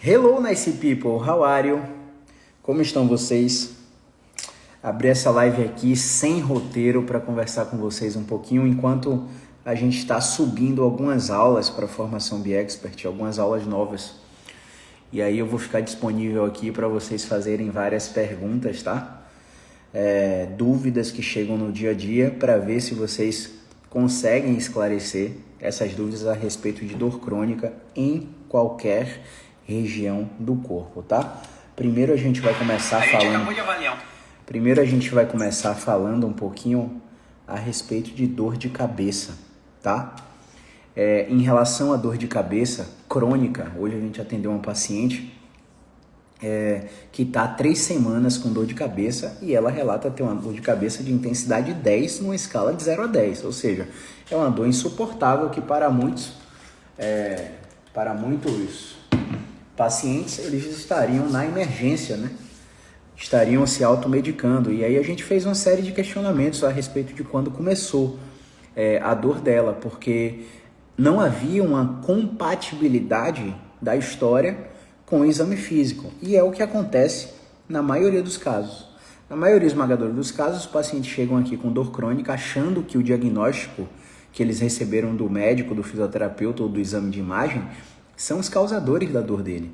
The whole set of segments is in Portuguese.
Hello, nice people, how are you? Como estão vocês? Abri essa live aqui sem roteiro para conversar com vocês um pouquinho, enquanto a gente está subindo algumas aulas para a formação BeExpert, algumas aulas novas. E aí eu vou ficar disponível aqui para vocês fazerem várias perguntas, tá? Dúvidas que chegam no dia a dia para ver se vocês conseguem esclarecer essas dúvidas a respeito de dor crônica em qualquer região do corpo, tá? Primeiro a gente vai começar falando um pouquinho a respeito de dor de cabeça, tá? Em relação à dor de cabeça crônica, hoje a gente atendeu uma paciente que está há 3 semanas com dor de cabeça e ela relata ter uma dor de cabeça de intensidade 10 numa escala de 0 a 10, ou seja, é uma dor insuportável que para muitos pacientes eles estariam na emergência, né? Estariam se automedicando. E aí a gente fez uma série de questionamentos a respeito de quando começou a dor dela, porque não havia uma compatibilidade da história com o exame físico. E é o que acontece na maioria dos casos. Na maioria esmagadora dos casos, os pacientes chegam aqui com dor crônica achando que o diagnóstico que eles receberam do médico, do fisioterapeuta ou do exame de imagem são os causadores da dor dele.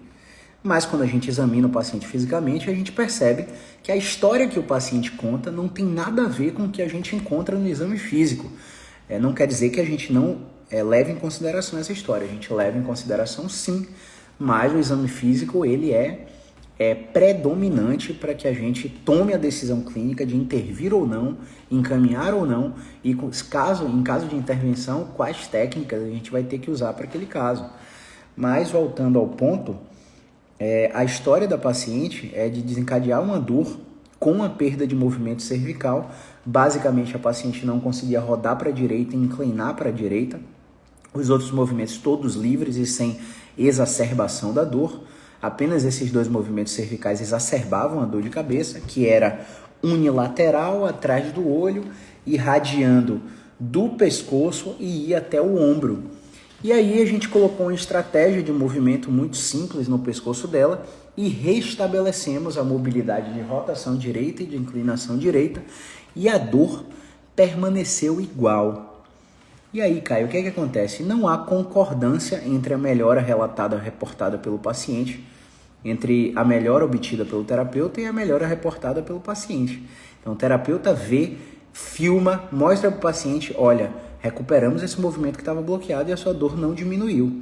Mas quando a gente examina o paciente fisicamente, a gente percebe que a história que o paciente conta não tem nada a ver com o que a gente encontra no exame físico. Não quer dizer que a gente não leve em consideração essa história. A gente leva em consideração sim, mas o exame físico ele é predominante para que a gente tome a decisão clínica de intervir ou não, encaminhar ou não, e em caso de intervenção, quais técnicas a gente vai ter que usar para aquele caso. Mas voltando ao ponto, a história da paciente é de desencadear uma dor com a perda de movimento cervical. Basicamente, a paciente não conseguia rodar para a direita e inclinar para a direita. Os outros movimentos todos livres e sem exacerbação da dor. Apenas esses 2 movimentos cervicais exacerbavam a dor de cabeça, que era unilateral atrás do olho, irradiando do pescoço e ia até o ombro. E aí a gente colocou uma estratégia de movimento muito simples no pescoço dela e restabelecemos a mobilidade de rotação direita e de inclinação direita e a dor permaneceu igual. E aí, Caio, o que acontece? Não há concordância entre a melhora relatada, reportada pelo paciente, entre a melhora obtida pelo terapeuta e a melhora reportada pelo paciente. Então o terapeuta vê, filma, mostra para o paciente, olha, recuperamos esse movimento que estava bloqueado e a sua dor não diminuiu.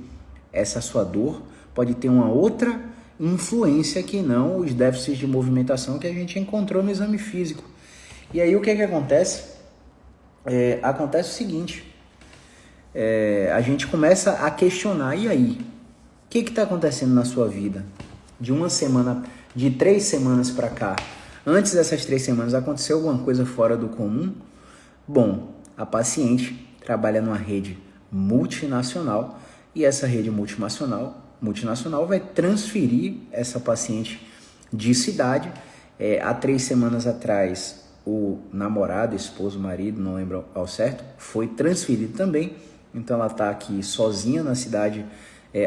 Essa sua dor pode ter uma outra influência que não os déficits de movimentação que a gente encontrou no exame físico. E aí o que acontece? Acontece o seguinte, a gente começa a questionar, e aí? O que está acontecendo na sua vida? De 3 semanas para cá, antes dessas 3 semanas, aconteceu alguma coisa fora do comum? Bom, a paciente trabalha numa rede multinacional e essa rede multinacional vai transferir essa paciente de cidade. Há 3 semanas atrás, o namorado, esposo, marido, não lembro ao certo, foi transferido também. Então ela está aqui sozinha na cidade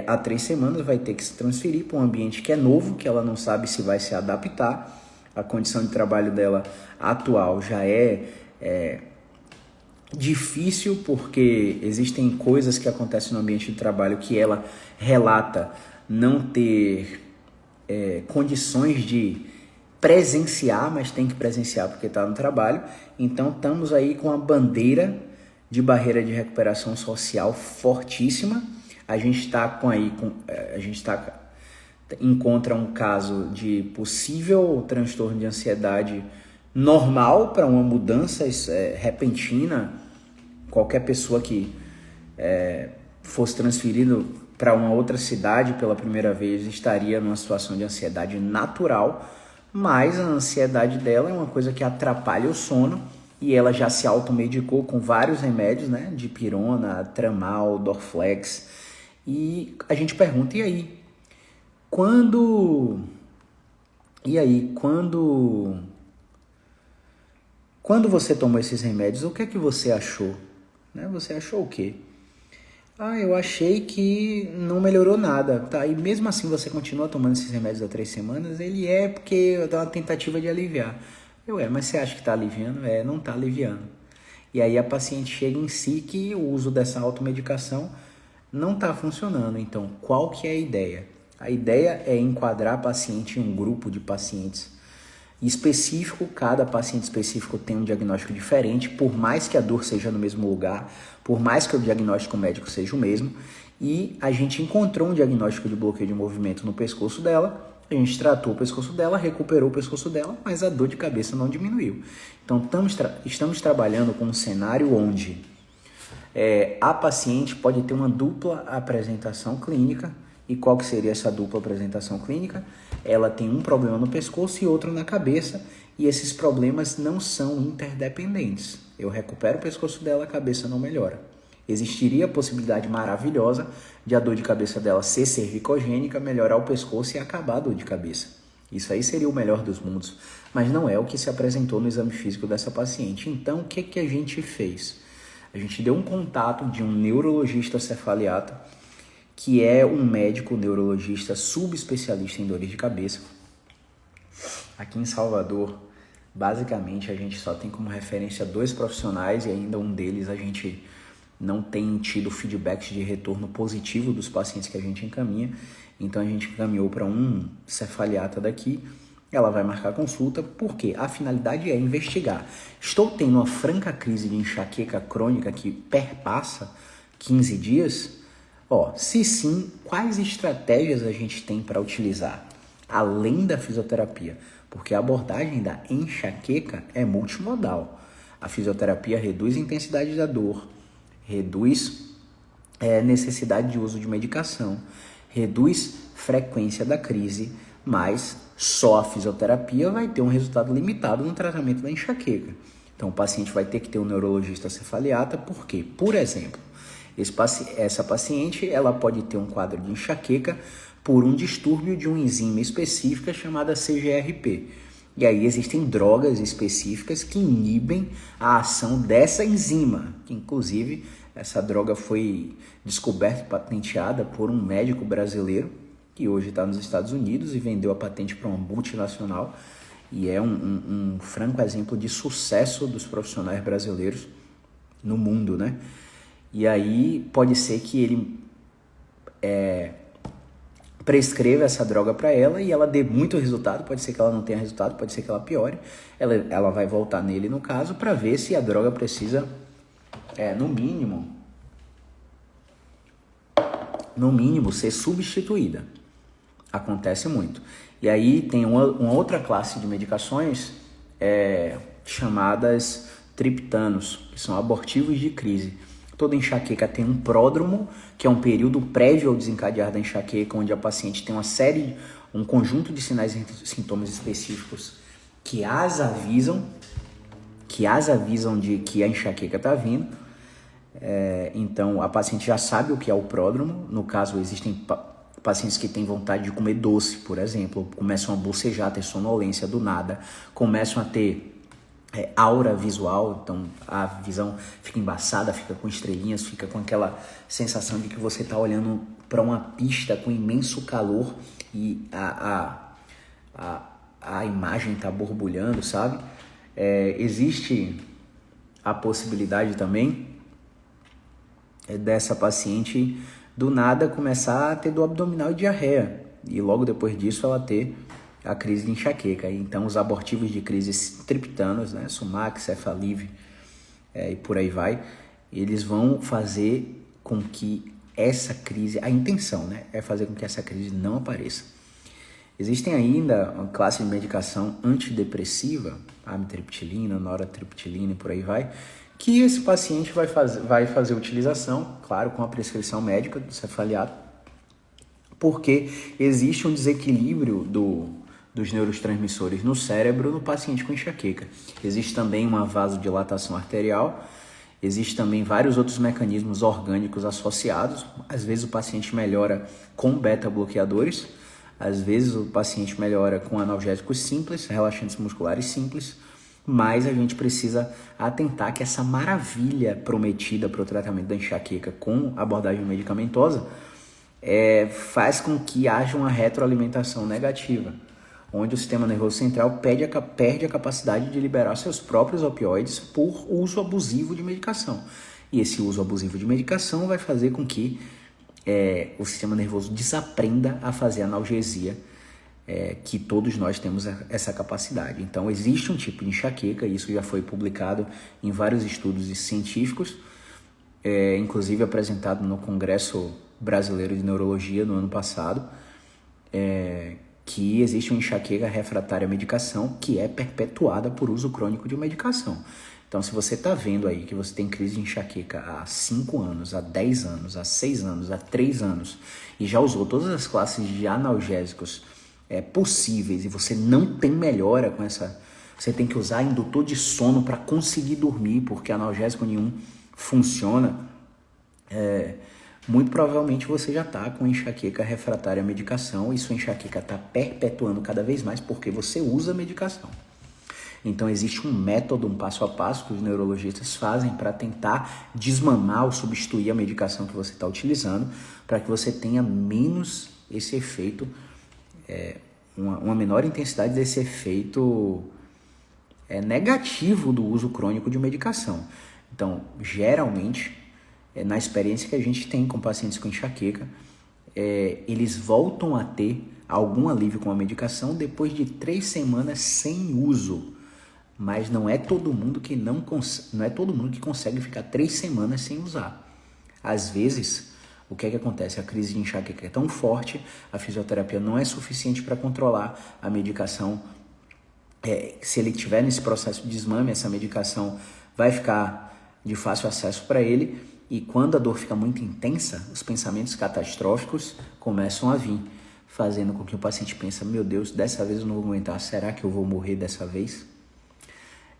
há 3 semanas, vai ter que se transferir para um ambiente que é novo, que ela não sabe se vai se adaptar. A condição de trabalho dela atual já é difícil, porque existem coisas que acontecem no ambiente de trabalho que ela relata não ter condições de presenciar, mas tem que presenciar porque está no trabalho. Então estamos aí com a bandeira de barreira de recuperação social fortíssima. A gente encontra um caso de possível transtorno de ansiedade normal para uma mudança repentina. Qualquer pessoa que fosse transferido para uma outra cidade pela primeira vez estaria numa situação de ansiedade natural, mas a ansiedade dela é uma coisa que atrapalha o sono e ela já se automedicou com vários remédios, né? Dipirona, Tramal, Dorflex. E a gente pergunta, e aí? Quando você tomou esses remédios, o que é que você achou? Você achou o quê? Ah, eu achei que não melhorou nada, tá? E mesmo assim você continua tomando esses remédios há 3 semanas, ele é porque dá uma tentativa de aliviar. Mas você acha que tá aliviando? Não tá aliviando. E aí a paciente chega em si que o uso dessa automedicação não está funcionando. Então, qual que é a ideia? A ideia é enquadrar a paciente em um grupo de pacientes específico, cada paciente específico tem um diagnóstico diferente, por mais que a dor seja no mesmo lugar, por mais que o diagnóstico médico seja o mesmo, e a gente encontrou um diagnóstico de bloqueio de movimento no pescoço dela, a gente tratou o pescoço dela, recuperou o pescoço dela, mas a dor de cabeça não diminuiu. Então, estamos trabalhando com um cenário onde a paciente pode ter uma dupla apresentação clínica. E qual que seria essa dupla apresentação clínica? Ela tem um problema no pescoço e outro na cabeça, e esses problemas não são interdependentes. Eu recupero o pescoço dela, a cabeça não melhora. Existiria a possibilidade maravilhosa de a dor de cabeça dela ser cervicogênica, melhorar o pescoço e acabar a dor de cabeça. Isso aí seria o melhor dos mundos, mas não é o que se apresentou no exame físico dessa paciente. Então, o que a gente fez? A gente deu um contato de um neurologista cefaliata, que é um médico neurologista subespecialista em dores de cabeça. Aqui em Salvador, basicamente, a gente só tem como referência 2 profissionais e ainda um deles a gente não tem tido feedbacks de retorno positivo dos pacientes que a gente encaminha. Então, a gente encaminhou para um cefaliata daqui. Ela vai marcar consulta, porque a finalidade é investigar. Estou tendo uma franca crise de enxaqueca crônica que perpassa 15 dias? Se sim, quais estratégias a gente tem para utilizar, além da fisioterapia? Porque a abordagem da enxaqueca é multimodal. A fisioterapia reduz a intensidade da dor, reduz necessidade de uso de medicação, reduz frequência da crise, mas só a fisioterapia vai ter um resultado limitado no tratamento da enxaqueca. Então o paciente vai ter que ter um neurologista cefaliata, porque, por exemplo, essa paciente ela pode ter um quadro de enxaqueca por um distúrbio de uma enzima específica chamada CGRP. E aí existem drogas específicas que inibem a ação dessa enzima, que inclusive essa droga foi descoberta e patenteada por um médico brasileiro que hoje está nos Estados Unidos e vendeu a patente para uma multinacional, e é um franco exemplo de sucesso dos profissionais brasileiros no mundo, né? E aí pode ser que ele prescreva essa droga para ela e ela dê muito resultado, pode ser que ela não tenha resultado, pode ser que ela piore, ela vai voltar nele no caso para ver se a droga precisa, no mínimo, ser substituída. Acontece muito. E aí tem uma outra classe de medicações chamadas triptanos, que são abortivos de crise. Toda enxaqueca tem um pródromo, que é um período prévio ao desencadear da enxaqueca, onde a paciente tem um conjunto de sinais e sintomas específicos que as avisam de que a enxaqueca está vindo. Então, a paciente já sabe o que é o pródromo. No caso, existem pacientes que têm vontade de comer doce, por exemplo, começam a bocejar, ter sonolência do nada, começam a ter aura visual, então a visão fica embaçada, fica com estrelinhas, fica com aquela sensação de que você está olhando para uma pista com imenso calor e a imagem está borbulhando, sabe? Existe a possibilidade também dessa paciente do nada começar a ter dor abdominal e diarreia, e logo depois disso ela ter a crise de enxaqueca. Então os abortivos de crise triptanos, né, Sumax, Cefaliv e por aí vai, eles vão fazer com que essa crise, a intenção, né, é fazer com que essa crise não apareça. Existem ainda uma classe de medicação antidepressiva, amitriptilina, noratriptilina e por aí vai, que esse paciente vai fazer utilização, claro, com a prescrição médica do cefaliato, porque existe um desequilíbrio dos neurotransmissores no cérebro no paciente com enxaqueca. Existe também uma vasodilatação arterial, existe também vários outros mecanismos orgânicos associados. Às vezes o paciente melhora com beta-bloqueadores, às vezes o paciente melhora com analgésicos simples, relaxantes musculares simples, mas a gente precisa atentar que essa maravilha prometida para o tratamento da enxaqueca com abordagem medicamentosa faz com que haja uma retroalimentação negativa, onde o sistema nervoso central perde a capacidade de liberar seus próprios opioides por uso abusivo de medicação. E esse uso abusivo de medicação vai fazer com que o sistema nervoso desaprenda a fazer analgesia, que todos nós temos essa capacidade. Então, existe um tipo de enxaqueca, isso já foi publicado em vários estudos científicos, inclusive apresentado no Congresso Brasileiro de Neurologia no ano passado, que existe uma enxaqueca refratária à medicação que é perpetuada por uso crônico de medicação. Então, se você está vendo aí que você tem crise de enxaqueca há 5 anos, há 10 anos, há 6 anos, há 3 anos e já usou todas as classes de analgésicos possíveis e você não tem melhora com essa... Você tem que usar indutor de sono para conseguir dormir, porque analgésico nenhum funciona. Muito provavelmente você já está com enxaqueca refratária à medicação e sua enxaqueca está perpetuando cada vez mais porque você usa medicação. Então existe um método, um passo a passo que os neurologistas fazem para tentar desmamar ou substituir a medicação que você está utilizando para que você tenha menos esse efeito, uma menor intensidade desse efeito negativo do uso crônico de medicação. Então, geralmente, na experiência que a gente tem com pacientes com enxaqueca, eles voltam a ter algum alívio com a medicação depois de 3 semanas sem uso. Mas não é todo mundo que consegue ficar 3 semanas sem usar. Às vezes, o que acontece? A crise de enxaqueca é tão forte, a fisioterapia não é suficiente para controlar a medicação. Se ele estiver nesse processo de desmame, essa medicação vai ficar de fácil acesso para ele, e quando a dor fica muito intensa, os pensamentos catastróficos começam a vir, fazendo com que o paciente pense: meu Deus, dessa vez eu não vou aguentar, será que eu vou morrer dessa vez?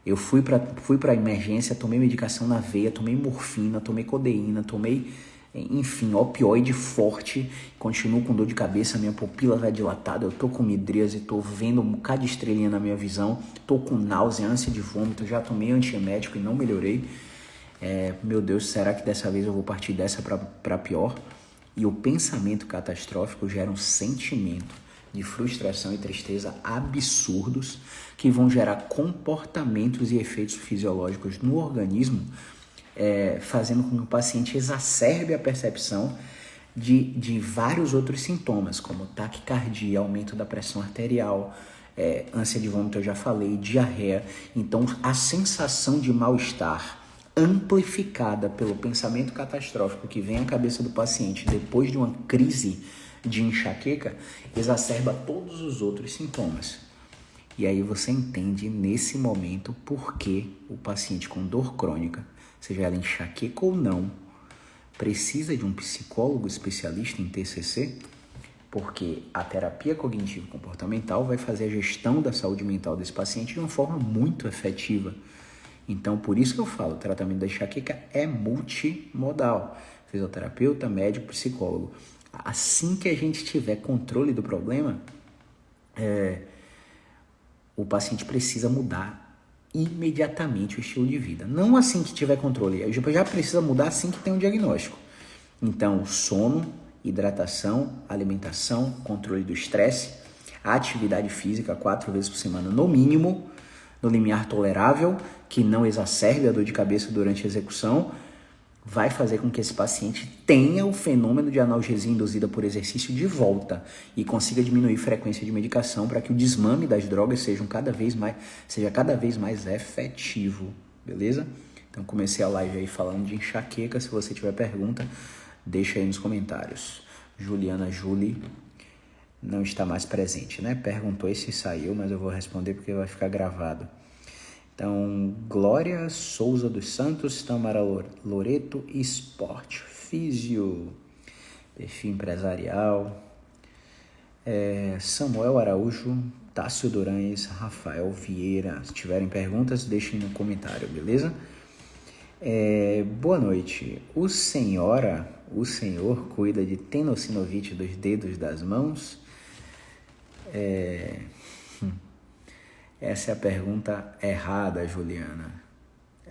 Eu fui para a emergência, tomei medicação na veia, tomei morfina, tomei codeína, tomei, enfim, opioide forte, continuo com dor de cabeça, minha pupila vai dilatada, eu tô com midríase, tô vendo um bocado de estrelinha na minha visão, tô com náusea, ânsia de vômito, já tomei antiemético e não melhorei. Meu Deus, será que dessa vez eu vou partir dessa para pior? E o pensamento catastrófico gera um sentimento de frustração e tristeza absurdos que vão gerar comportamentos e efeitos fisiológicos no organismo, fazendo com que o paciente exacerbe a percepção de vários outros sintomas, como taquicardia, aumento da pressão arterial, ânsia de vômito, eu já falei, diarreia. Então, a sensação de mal-estar amplificada pelo pensamento catastrófico que vem à cabeça do paciente depois de uma crise de enxaqueca exacerba todos os outros sintomas. E aí você entende nesse momento por que o paciente com dor crônica, seja ela enxaqueca ou não, precisa de um psicólogo especialista em TCC, porque a terapia cognitivo-comportamental vai fazer a gestão da saúde mental desse paciente de uma forma muito efetiva. Então, por isso que eu falo, o tratamento da enxaqueca é multimodal. Fisioterapeuta, médico, psicólogo. Assim que a gente tiver controle do problema, o paciente precisa mudar imediatamente o estilo de vida. Não assim que tiver controle, já precisa mudar assim que tem um diagnóstico. Então, sono, hidratação, alimentação, controle do estresse, atividade física 4 vezes por semana no mínimo, no limiar tolerável, que não exacerbe a dor de cabeça durante a execução, vai fazer com que esse paciente tenha o fenômeno de analgesia induzida por exercício de volta e consiga diminuir a frequência de medicação para que o desmame das drogas seja cada vez mais efetivo, beleza? Então comecei a live aí falando de enxaqueca. Se você tiver pergunta, deixa aí nos comentários. Juliana Julie não está mais presente, né? Perguntou e se saiu, mas eu vou responder porque vai ficar gravado. Então, Glória Souza dos Santos, Tamara Loreto, Esporte Físio, perfil empresarial, Samuel Araújo, Tássio Durães, Rafael Vieira. Se tiverem perguntas, deixem no comentário, beleza? Boa noite. O senhor cuida de tenossinovite dos dedos das mãos? Essa é a pergunta errada, Juliana.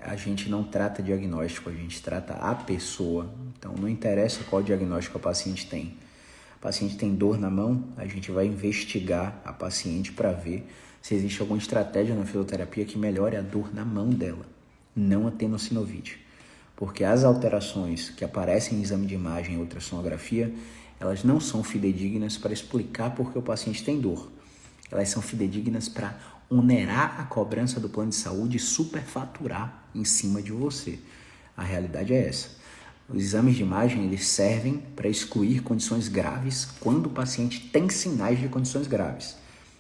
A gente não trata diagnóstico, a gente trata a pessoa. Então, não interessa qual diagnóstico a paciente tem. A paciente tem dor na mão, a gente vai investigar a paciente para ver se existe alguma estratégia na fisioterapia que melhore a dor na mão dela, não a tenossinovite. Porque as alterações que aparecem em exame de imagem e ultrassonografia, elas não são fidedignas para explicar por que o paciente tem dor. Elas são fidedignas para onerar a cobrança do plano de saúde e superfaturar em cima de você. A realidade é essa. Os exames de imagem eles servem para excluir condições graves quando o paciente tem sinais de condições graves.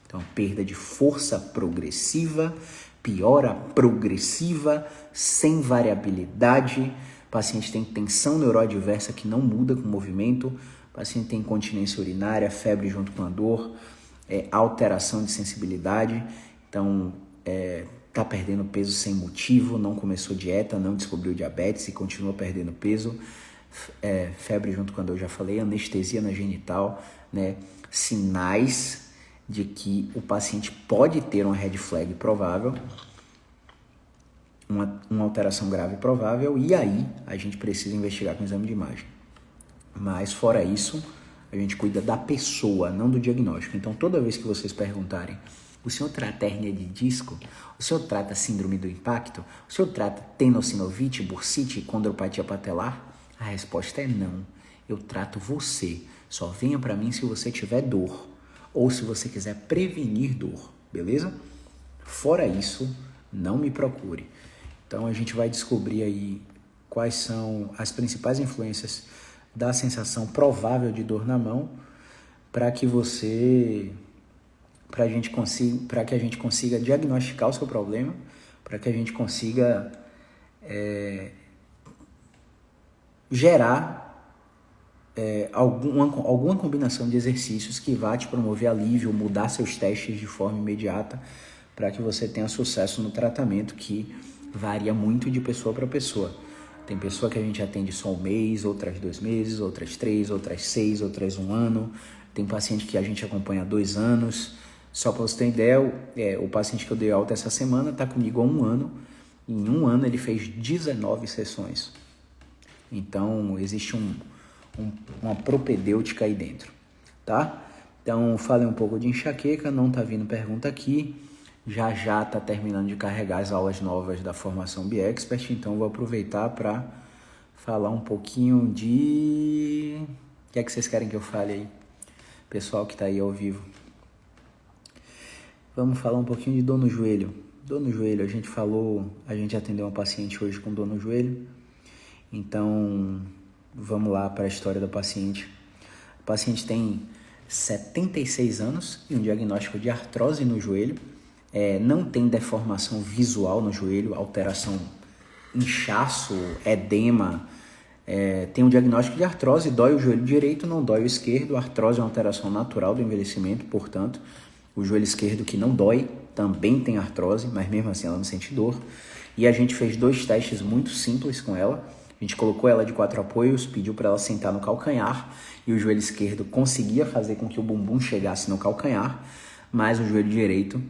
Então, perda de força progressiva, piora progressiva, sem variabilidade, o paciente tem tensão neuroadversa que não muda com o movimento, o paciente tem incontinência urinária, febre junto com a dor, alteração de sensibilidade, então está perdendo peso sem motivo, não começou dieta, não descobriu diabetes e continua perdendo peso, febre junto com a dor, já falei, anestesia na genital, né? Sinais de que o paciente pode ter uma red flag provável, uma alteração grave provável, e aí a gente precisa investigar com exame de imagem. Mas fora isso, a gente cuida da pessoa, não do diagnóstico. Então toda vez que vocês perguntarem, o senhor trata hérnia de disco? O senhor trata síndrome do impacto? O senhor trata tenossinovite, bursite, condropatia patelar? A resposta é não. Eu trato você. Só venha para mim se você tiver dor ou se você quiser prevenir dor, beleza? Fora isso, não me procure. Então a gente vai descobrir aí quais são as principais influências da sensação provável de dor na mão para que a gente consiga diagnosticar o seu problema, para que a gente consiga gerar alguma combinação de exercícios que vá te promover alívio, mudar seus testes de forma imediata, para que você tenha sucesso no tratamento, que varia muito de pessoa para pessoa. Tem pessoa que a gente atende só 1 mês, outras 2 meses, outras 3, outras 6, outras 1 ano. Tem paciente que a gente acompanha há 2 anos. Só para você ter ideia, o paciente que eu dei alta essa semana está comigo há 1 ano. Em 1 ano ele fez 19 sessões. Então existe uma propedêutica aí dentro, tá? Então falei um pouco de enxaqueca, não tá vindo pergunta aqui. Já está terminando de carregar as aulas novas da formação BeExpert, então vou aproveitar para falar um pouquinho de... O que é que vocês querem que eu fale aí? Pessoal que está aí ao vivo. Vamos falar um pouquinho de dor no joelho. Dor no joelho, a gente atendeu uma paciente hoje com dor no joelho. Então, vamos lá para a história da paciente. A paciente tem 76 anos e um diagnóstico de artrose no joelho. Não tem deformação visual no joelho, alteração, inchaço, edema. Tem um diagnóstico de artrose, dói o joelho direito, não dói o esquerdo. A artrose é uma alteração natural do envelhecimento, portanto, o joelho esquerdo que não dói também tem artrose, mas mesmo assim ela não sente dor. E a gente fez 2 testes muito simples com ela. A gente colocou ela de 4 apoios, pediu para ela sentar no calcanhar e o joelho esquerdo conseguia fazer com que o bumbum chegasse no calcanhar, mas o joelho direito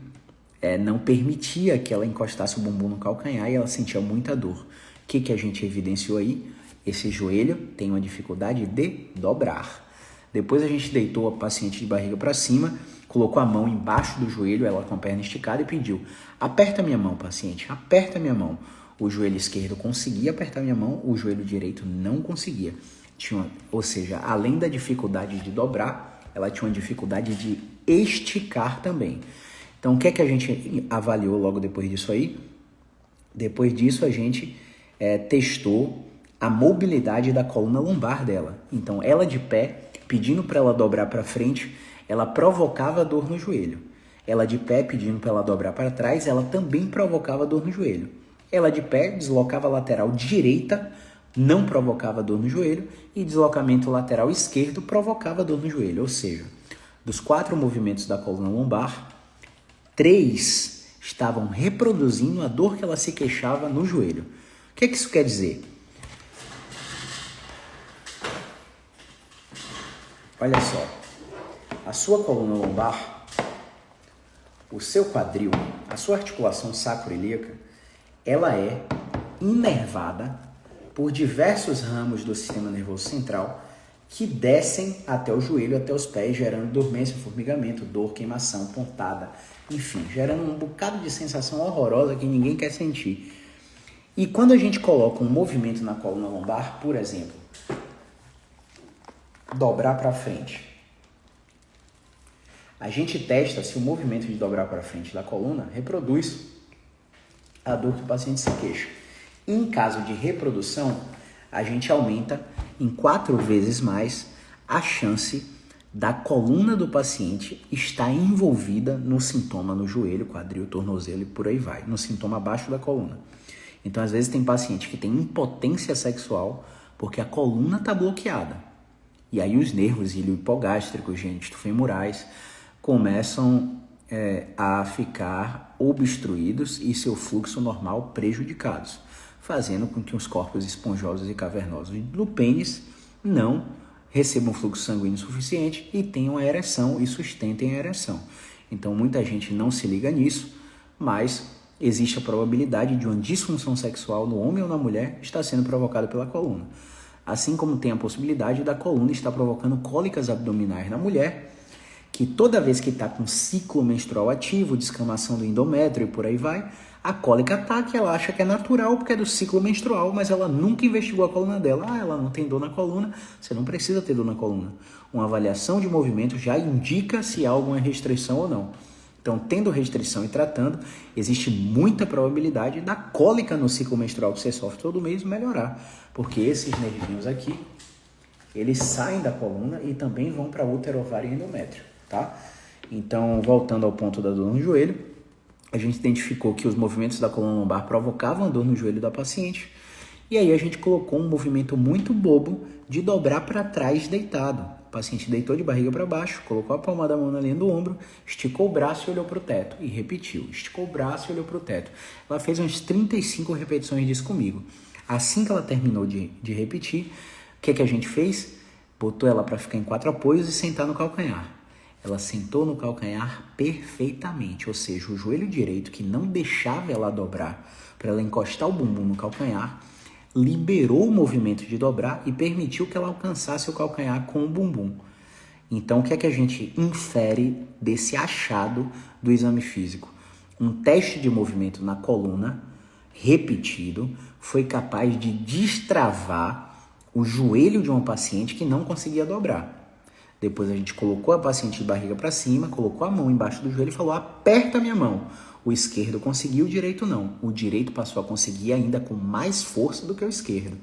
não permitia que ela encostasse o bumbum no calcanhar e ela sentia muita dor. O que a gente evidenciou aí? Esse joelho tem uma dificuldade de dobrar. Depois a gente deitou a paciente de barriga para cima, colocou a mão embaixo do joelho, ela com a perna esticada e pediu: aperta minha mão, paciente, aperta minha mão. O joelho esquerdo conseguia apertar minha mão, o joelho direito não conseguia. Ou seja, além da dificuldade de dobrar, ela tinha uma dificuldade de esticar também. Então, o que é que a gente avaliou logo depois disso aí? Depois disso, a gente testou a mobilidade da coluna lombar dela. Então, ela de pé, pedindo para ela dobrar para frente, ela provocava dor no joelho. Ela de pé, pedindo para ela dobrar para trás, ela também provocava dor no joelho. Ela de pé, deslocava a lateral direita, não provocava dor no joelho, e deslocamento lateral esquerdo provocava dor no joelho. Ou seja, dos 4 movimentos da coluna lombar, 3 estavam reproduzindo a dor que ela se queixava no joelho. O que isso quer dizer? Olha só, a sua coluna lombar, o seu quadril, a sua articulação sacroiliaca, ela é inervada por diversos ramos do sistema nervoso central que descem até o joelho, até os pés, gerando dormência, formigamento, dor, queimação, pontada, enfim, gerando um bocado de sensação horrorosa que ninguém quer sentir. E quando a gente coloca um movimento na coluna lombar, por exemplo, dobrar para frente, a gente testa se o movimento de dobrar para frente da coluna reproduz a dor que o paciente se queixa. Em caso de reprodução, a gente aumenta em 4 vezes mais a chance da coluna do paciente estar envolvida no sintoma no joelho, quadril, tornozelo e por aí vai, no sintoma abaixo da coluna. Então, às vezes, tem paciente que tem impotência sexual porque a coluna está bloqueada. E aí os nervos iliohipogástricos, genitofemorais, começam a ficar obstruídos e seu fluxo normal prejudicados, fazendo com que os corpos esponjosos e cavernosos do pênis não recebam fluxo sanguíneo suficiente e tenham a ereção e sustentem a ereção. Então muita gente não se liga nisso, mas existe a probabilidade de uma disfunção sexual no homem ou na mulher estar sendo provocada pela coluna. Assim como tem a possibilidade da coluna estar provocando cólicas abdominais na mulher, que toda vez que está com ciclo menstrual ativo, descamação do endométrio e por aí vai, a cólica ataca, ela acha que é natural porque é do ciclo menstrual, mas ela nunca investigou a coluna dela. Ah, ela não tem dor na coluna, você não precisa ter dor na coluna. Uma avaliação de movimento já indica se há alguma restrição ou não. Então, tendo restrição e tratando, existe muita probabilidade da cólica no ciclo menstrual que você sofre todo mês melhorar, porque esses nervinhos aqui, eles saem da coluna e também vão para útero, ovário e endométrio, tá? Então, voltando ao ponto da dor no joelho, a gente identificou que os movimentos da coluna lombar provocavam a dor no joelho da paciente, e aí a gente colocou um movimento muito bobo de dobrar para trás deitado. O paciente deitou de barriga para baixo, colocou a palma da mão na linha do ombro, esticou o braço e olhou para o teto, e repetiu. Esticou o braço e olhou para o teto. Ela fez umas 35 repetições disso comigo. Assim que ela terminou de repetir, o que a gente fez? Botou ela para ficar em 4 apoios e sentar no calcanhar. Ela sentou no calcanhar perfeitamente, ou seja, o joelho direito que não deixava ela dobrar para ela encostar o bumbum no calcanhar, liberou o movimento de dobrar e permitiu que ela alcançasse o calcanhar com o bumbum. Então, o que a gente infere desse achado do exame físico? Um teste de movimento na coluna, repetido, foi capaz de destravar o joelho de uma paciente que não conseguia dobrar. Depois a gente colocou a paciente de barriga para cima, colocou a mão embaixo do joelho e falou: aperta minha mão. O esquerdo conseguiu, o direito não. O direito passou a conseguir ainda com mais força do que o esquerdo.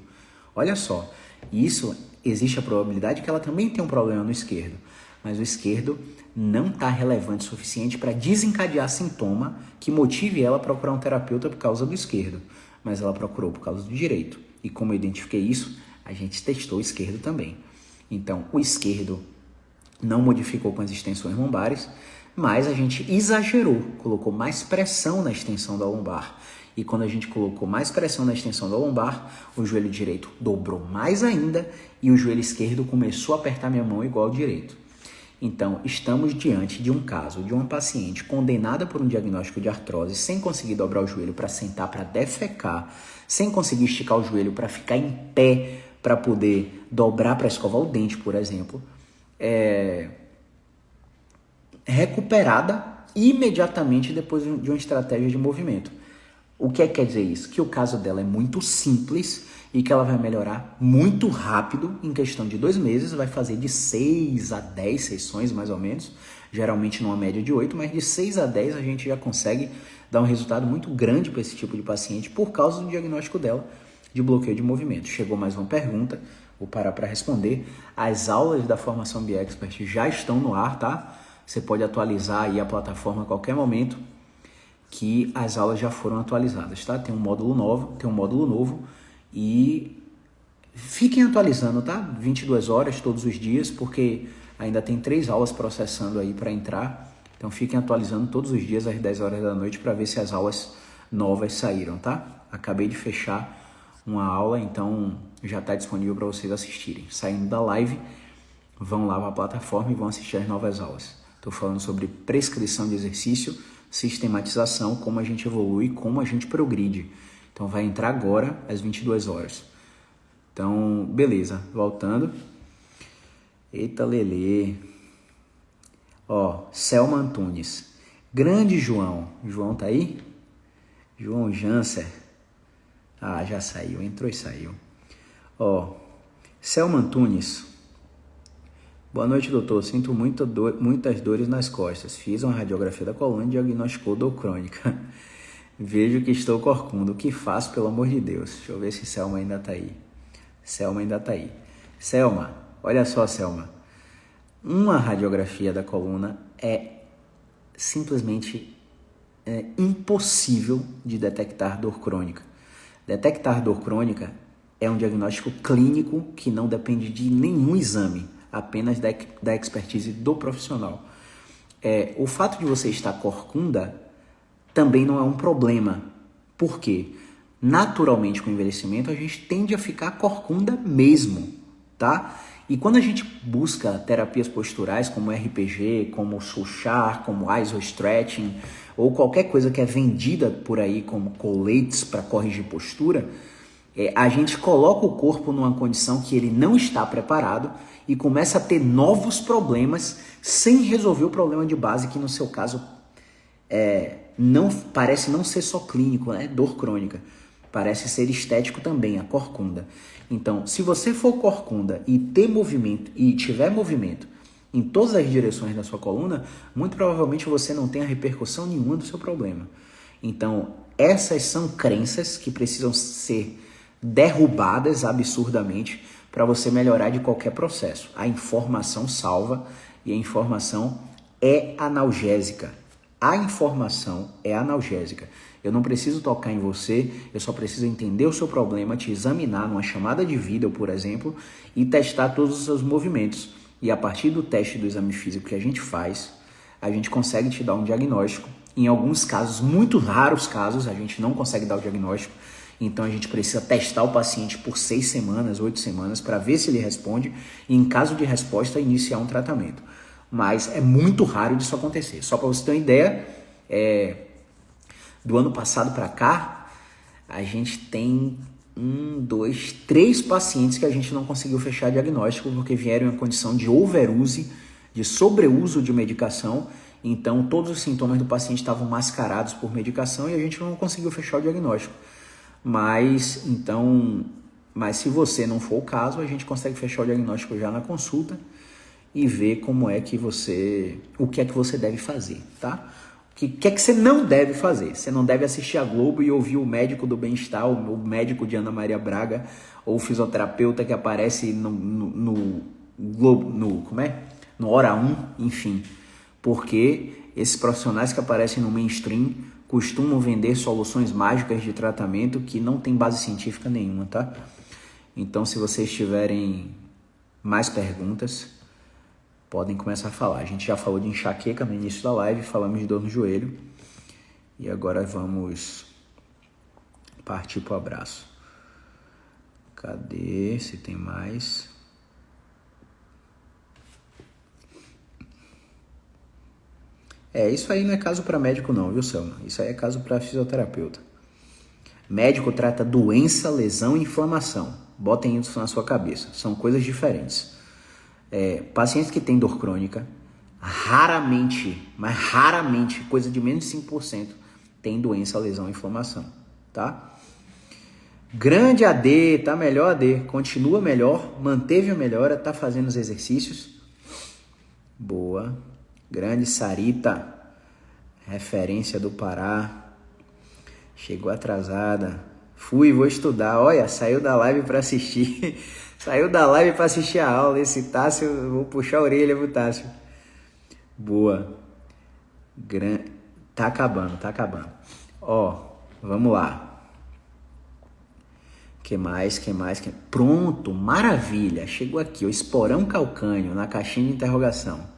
Olha só, isso existe a probabilidade que ela também tenha um problema no esquerdo, mas o esquerdo não está relevante o suficiente para desencadear sintoma que motive ela a procurar um terapeuta por causa do esquerdo, mas ela procurou por causa do direito. E como eu identifiquei isso, a gente testou o esquerdo também. Então, o esquerdo não modificou com as extensões lombares, mas a gente exagerou, colocou mais pressão na extensão da lombar. E quando a gente colocou mais pressão na extensão da lombar, o joelho direito dobrou mais ainda e o joelho esquerdo começou a apertar minha mão igual ao direito. Então, estamos diante de um caso de uma paciente condenada por um diagnóstico de artrose, sem conseguir dobrar o joelho para sentar, para defecar, sem conseguir esticar o joelho para ficar em pé, para poder dobrar para escovar o dente, por exemplo, recuperada imediatamente depois de uma estratégia de movimento. O que quer dizer isso? Que o caso dela é muito simples e que ela vai melhorar muito rápido, em questão de 2 meses, vai fazer de 6 a 10 sessões mais ou menos, geralmente numa média de 8, mas de 6 a 10 a gente já consegue dar um resultado muito grande para esse tipo de paciente por causa do diagnóstico dela de bloqueio de movimento. Chegou mais uma pergunta, vou parar para responder. As aulas da formação BioExpert já estão no ar, tá? Você pode atualizar aí a plataforma a qualquer momento que as aulas já foram atualizadas, tá? Tem um módulo novo e fiquem atualizando, tá? 22 horas todos os dias, porque ainda tem 3 aulas processando aí para entrar. Então fiquem atualizando todos os dias às 10 horas da noite para ver se as aulas novas saíram, tá? Acabei de fechar uma aula, então já está disponível para vocês assistirem. Saindo da live, vão lá para a plataforma e vão assistir as novas aulas. Estou falando sobre prescrição de exercício sistematização, como a gente evolui, como a gente progride. Então vai entrar agora às 22 horas. Então, beleza, voltando. Eita lelê. Ó, Selma Antunes. Grande João. João tá aí? João Janser. Ah, já saiu, entrou e saiu. Ó, Selma Antunes. Boa noite, doutor. Sinto muitas dores nas costas. Fiz uma radiografia da coluna e diagnosticou dor crônica. Vejo que estou corcunda. O que faço, pelo amor de Deus? Deixa eu ver se Selma ainda tá aí. Selma ainda tá aí. Selma, olha só, Selma. Uma radiografia da coluna é simplesmente impossível de detectar dor crônica. Detectar dor crônica é um diagnóstico clínico que não depende de nenhum exame, apenas da expertise do profissional. O fato de você estar corcunda também não é um problema. Por quê? Naturalmente, com o envelhecimento, a gente tende a ficar corcunda mesmo, tá? E quando a gente busca terapias posturais como RPG, como Suchar, como Iso-Stretching, ou qualquer coisa que é vendida por aí como coletes para corrigir postura, a gente coloca o corpo numa condição que ele não está preparado e começa a ter novos problemas sem resolver o problema de base, que no seu caso não parece não ser só clínico, né? Dor crônica. Parece ser estético também, a corcunda. Então, se você for corcunda e ter movimento e tiver movimento em todas as direções da sua coluna, muito provavelmente você não tem a repercussão nenhuma do seu problema. Então, essas são crenças que precisam ser derrubadas absurdamente para você melhorar de qualquer processo. A informação salva e a informação é analgésica. A informação é analgésica. Eu não preciso tocar em você, eu só preciso entender o seu problema, te examinar numa chamada de vídeo, por exemplo, e testar todos os seus movimentos. E a partir do teste do exame físico que a gente faz, a gente consegue te dar um diagnóstico. Em alguns casos, muito raros casos, a gente não consegue dar o diagnóstico. Então a gente precisa testar o paciente por 6 semanas, 8 semanas, para ver se ele responde. E em caso de resposta, iniciar um tratamento. Mas é muito raro disso acontecer. Só para você ter uma ideia, do ano passado para cá, a gente tem 3 pacientes que a gente não conseguiu fechar diagnóstico porque vieram em uma condição de overuse, de sobreuso de medicação. Então, todos os sintomas do paciente estavam mascarados por medicação e a gente não conseguiu fechar o diagnóstico. Mas se você não for o caso, a gente consegue fechar o diagnóstico já na consulta e ver como é que o que é que você deve fazer, tá? O que é que você não deve fazer? Você não deve assistir a Globo e ouvir o médico do bem-estar, o médico de Ana Maria Braga, ou o fisioterapeuta que aparece no Globo, no Hora 1, enfim. Porque esses profissionais que aparecem no mainstream costumam vender soluções mágicas de tratamento que não tem base científica nenhuma, tá? Então, se vocês tiverem mais perguntas, podem começar a falar. A gente já falou de enxaqueca no início da live, falamos de dor no joelho. E agora vamos partir para o abraço. Cadê? Se tem mais. Isso aí não é caso para médico não, viu, Selma? Isso aí é caso para fisioterapeuta. Médico trata doença, lesão e inflamação. Botem isso na sua cabeça. São coisas diferentes. Pacientes que têm dor crônica, raramente, mas raramente, coisa de menos de 5%, tem doença, lesão e inflamação, tá? Grande AD, tá melhor AD, continua melhor, manteve a melhora, tá fazendo os exercícios. Boa. Grande Sarita, referência do Pará, chegou atrasada. Vou estudar, olha, saiu da live para assistir. Saiu da live para assistir a aula. Esse Tássio, eu vou puxar a orelha pro Tássio. Boa. Tá acabando. Ó, vamos lá. Que mais? Pronto, maravilha. Chegou aqui, o esporão calcâneo na caixinha de interrogação.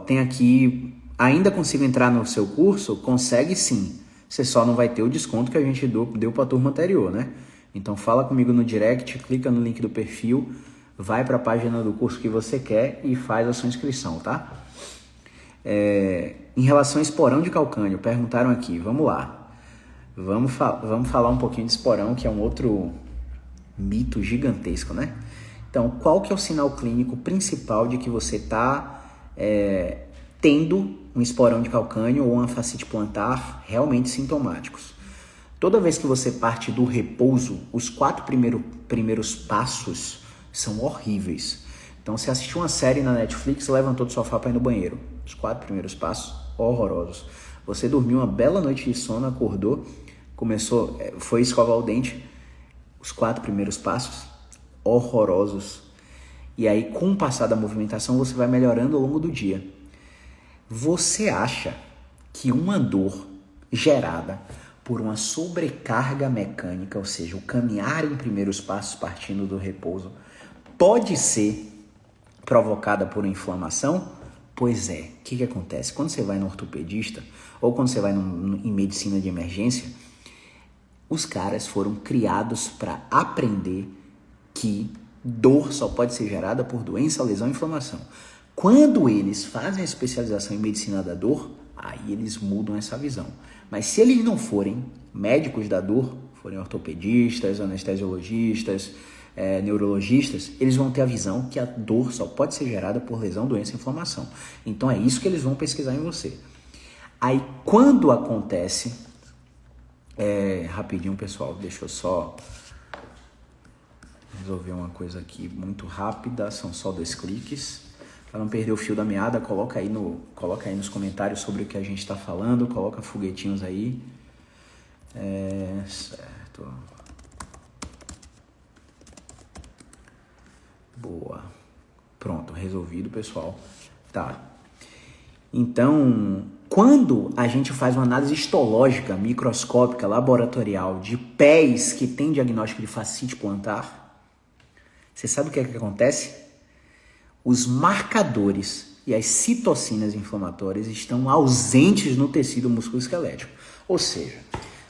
Tem aqui, ainda consigo entrar no seu curso? Consegue sim. Você só não vai ter o desconto que a gente deu para a turma anterior, né? Então fala comigo no direct, clica no link do perfil, vai para a página do curso que você quer e faz a sua inscrição, tá? Em relação ao esporão de calcânio, perguntaram aqui, vamos lá. Vamos falar um pouquinho de esporão, que é um outro mito gigantesco, né? Então, qual que é o sinal clínico principal de que você está tendo um esporão de calcânio ou uma fascite plantar realmente sintomáticos? Toda vez que você parte do repouso, os 4 primeiros passos são horríveis. Então, você assistiu uma série na Netflix, levantou do sofá para ir no banheiro. Os 4 primeiros passos, horrorosos. Você dormiu uma bela noite de sono, acordou, foi escovar o dente. Os 4 primeiros passos, horrorosos. E aí, com o passar da movimentação, você vai melhorando ao longo do dia. Você acha que uma dor gerada por uma sobrecarga mecânica, ou seja, o caminhar em primeiros passos partindo do repouso, pode ser provocada por inflamação? Pois é. O que acontece? Quando você vai no ortopedista ou quando você vai em medicina de emergência, os caras foram criados para aprender que dor só pode ser gerada por doença, lesão e inflamação. Quando eles fazem a especialização em medicina da dor, aí eles mudam essa visão. Mas se eles não forem médicos da dor, forem ortopedistas, anestesiologistas, neurologistas, eles vão ter a visão que a dor só pode ser gerada por lesão, doença e inflamação. Então é isso que eles vão pesquisar em você. Aí quando acontece... rapidinho, pessoal, deixa eu só resolver uma coisa aqui muito rápida, são só 2 cliques. Para não perder o fio da meada, coloca aí nos comentários sobre o que a gente está falando, coloca foguetinhos aí. Certo. Boa. Pronto, resolvido, pessoal. Tá. Então, quando a gente faz uma análise histológica, microscópica, laboratorial, de pés que tem diagnóstico de fascite plantar, você sabe o que acontece? Os marcadores e as citocinas inflamatórias estão ausentes no tecido musculoesquelético. Ou seja,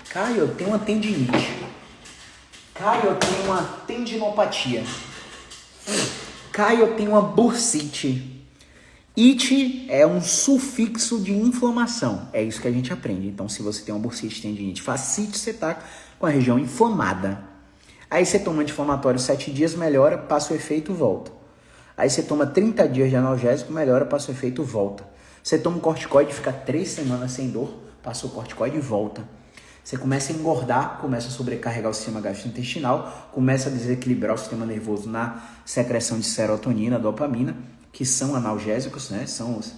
Caio, eu tenho uma tendinite. Caio, eu tenho uma tendinopatia. Caio, eu tenho uma bursite. It é um sufixo de inflamação. É isso que a gente aprende. Então, se você tem uma bursite, tendinite, fascite, você está com a região inflamada. Aí você toma anti-inflamatório 7 dias, melhora, passa o efeito, volta. Aí você toma 30 dias de analgésico, melhora, passa o efeito, volta. Você toma um corticoide, fica 3 semanas sem dor, passa o corticoide e volta. Você começa a engordar, começa a sobrecarregar o sistema gastrointestinal, começa a desequilibrar o sistema nervoso na secreção de serotonina, dopamina, que são analgésicos, né? São os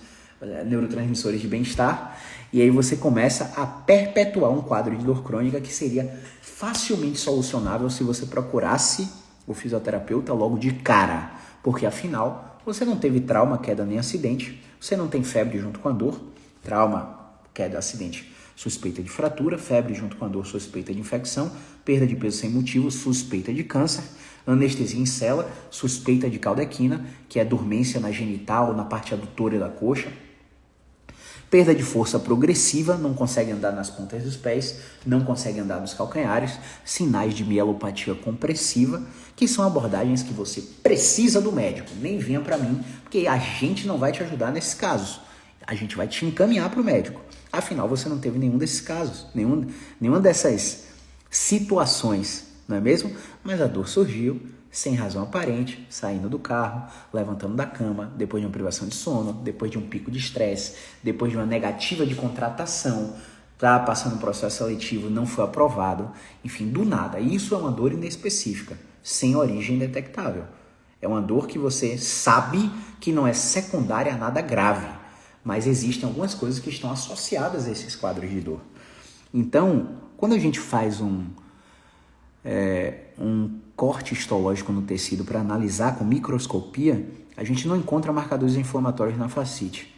neurotransmissores de bem-estar. E aí você começa a perpetuar um quadro de dor crônica que seria facilmente solucionável se você procurasse o fisioterapeuta logo de cara. Porque afinal, você não teve trauma, queda nem acidente, você não tem febre junto com a dor, trauma, queda, acidente, suspeita de fratura, febre junto com a dor, suspeita de infecção, perda de peso sem motivo, suspeita de câncer, anestesia em cela, suspeita de caldequina, que é dormência na genital, na parte adutora da coxa, perda de força progressiva, não consegue andar nas pontas dos pés, não consegue andar nos calcanhares, sinais de mielopatia compressiva, que são abordagens que você precisa do médico. Nem venha para mim, porque a gente não vai te ajudar nesses casos. A gente vai te encaminhar para o médico. Afinal, você não teve nenhum desses casos, nenhuma dessas situações, não é mesmo? Mas a dor surgiu, sem razão aparente, saindo do carro, levantando da cama, depois de uma privação de sono, depois de um pico de estresse, depois de uma negativa de contratação, tá passando um processo seletivo, não foi aprovado, enfim, do nada. Isso é uma dor inespecífica, sem origem detectável. É uma dor que você sabe que não é secundária a nada grave, mas existem algumas coisas que estão associadas a esses quadros de dor. Então, quando a gente faz um corte histológico no tecido para analisar com microscopia, a gente não encontra marcadores inflamatórios na fascite.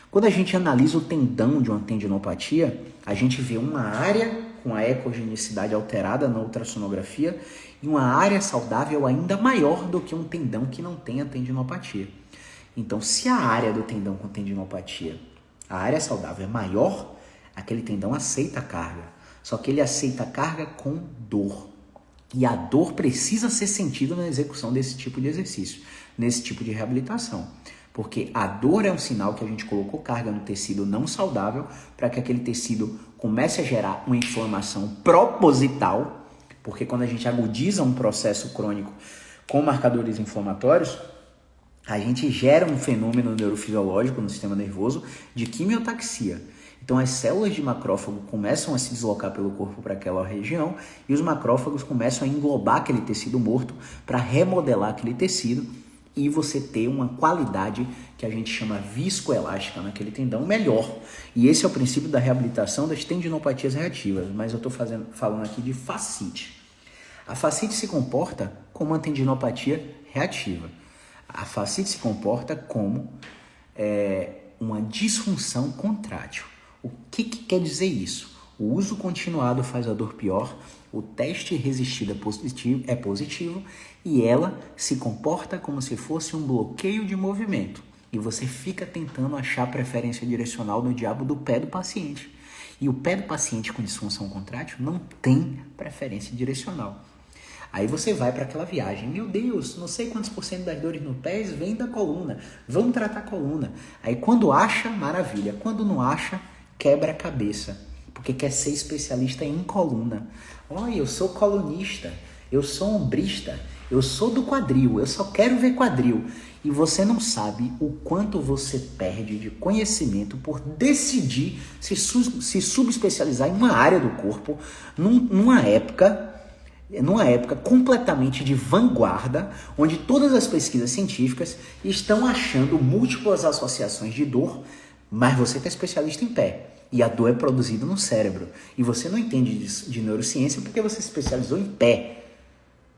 Quando a gente analisa o tendão de uma tendinopatia, a gente vê uma área com a ecogenicidade alterada na ultrassonografia e uma área saudável ainda maior do que um tendão que não tem a tendinopatia. Então, se a área do tendão com tendinopatia, a área saudável é maior, aquele tendão aceita a carga. Só que ele aceita a carga com dor. E a dor precisa ser sentida na execução desse tipo de exercício, nesse tipo de reabilitação. Porque a dor é um sinal que a gente colocou carga no tecido não saudável para que aquele tecido comece a gerar uma inflamação proposital, porque quando a gente agudiza um processo crônico com marcadores inflamatórios, a gente gera um fenômeno neurofisiológico no sistema nervoso de quimiotaxia. Então as células de macrófago começam a se deslocar pelo corpo para aquela região e os macrófagos começam a englobar aquele tecido morto para remodelar aquele tecido e você ter uma qualidade que a gente chama viscoelástica naquele tendão melhor. E esse é o princípio da reabilitação das tendinopatias reativas, mas eu estou falando aqui de fascite. A fascite se comporta como uma tendinopatia reativa. A fascite se comporta como uma disfunção contrátil. O que quer dizer isso? O uso continuado faz a dor pior, o teste resistido é positivo e ela se comporta como se fosse um bloqueio de movimento. E você fica tentando achar preferência direcional no diabo do pé do paciente. E o pé do paciente com disfunção contrátil não tem preferência direcional. Aí você vai para aquela viagem, meu Deus, não sei quantos % das dores no pés vem da coluna, vamos tratar a coluna. Aí quando acha, maravilha, quando não acha, quebra a cabeça, porque quer ser especialista em coluna. Olha, eu sou colunista, eu sou ombrista, eu sou do quadril, eu só quero ver quadril. E você não sabe o quanto você perde de conhecimento por decidir se subespecializar em uma área do corpo numa época completamente de vanguarda, onde todas as pesquisas científicas estão achando múltiplas associações de dor, mas você está especialista em pé. E a dor é produzida no cérebro. E você não entende de neurociência porque você se especializou em pé.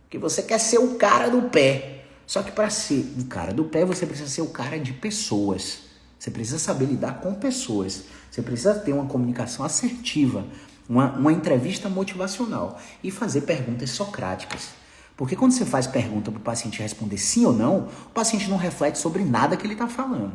Porque você quer ser o cara do pé. Só que para ser o cara do pé, você precisa ser o cara de pessoas. Você precisa saber lidar com pessoas. Você precisa ter uma comunicação assertiva. Uma entrevista motivacional e fazer perguntas socráticas. Porque quando você faz pergunta para o paciente responder sim ou não, o paciente não reflete sobre nada que ele está falando.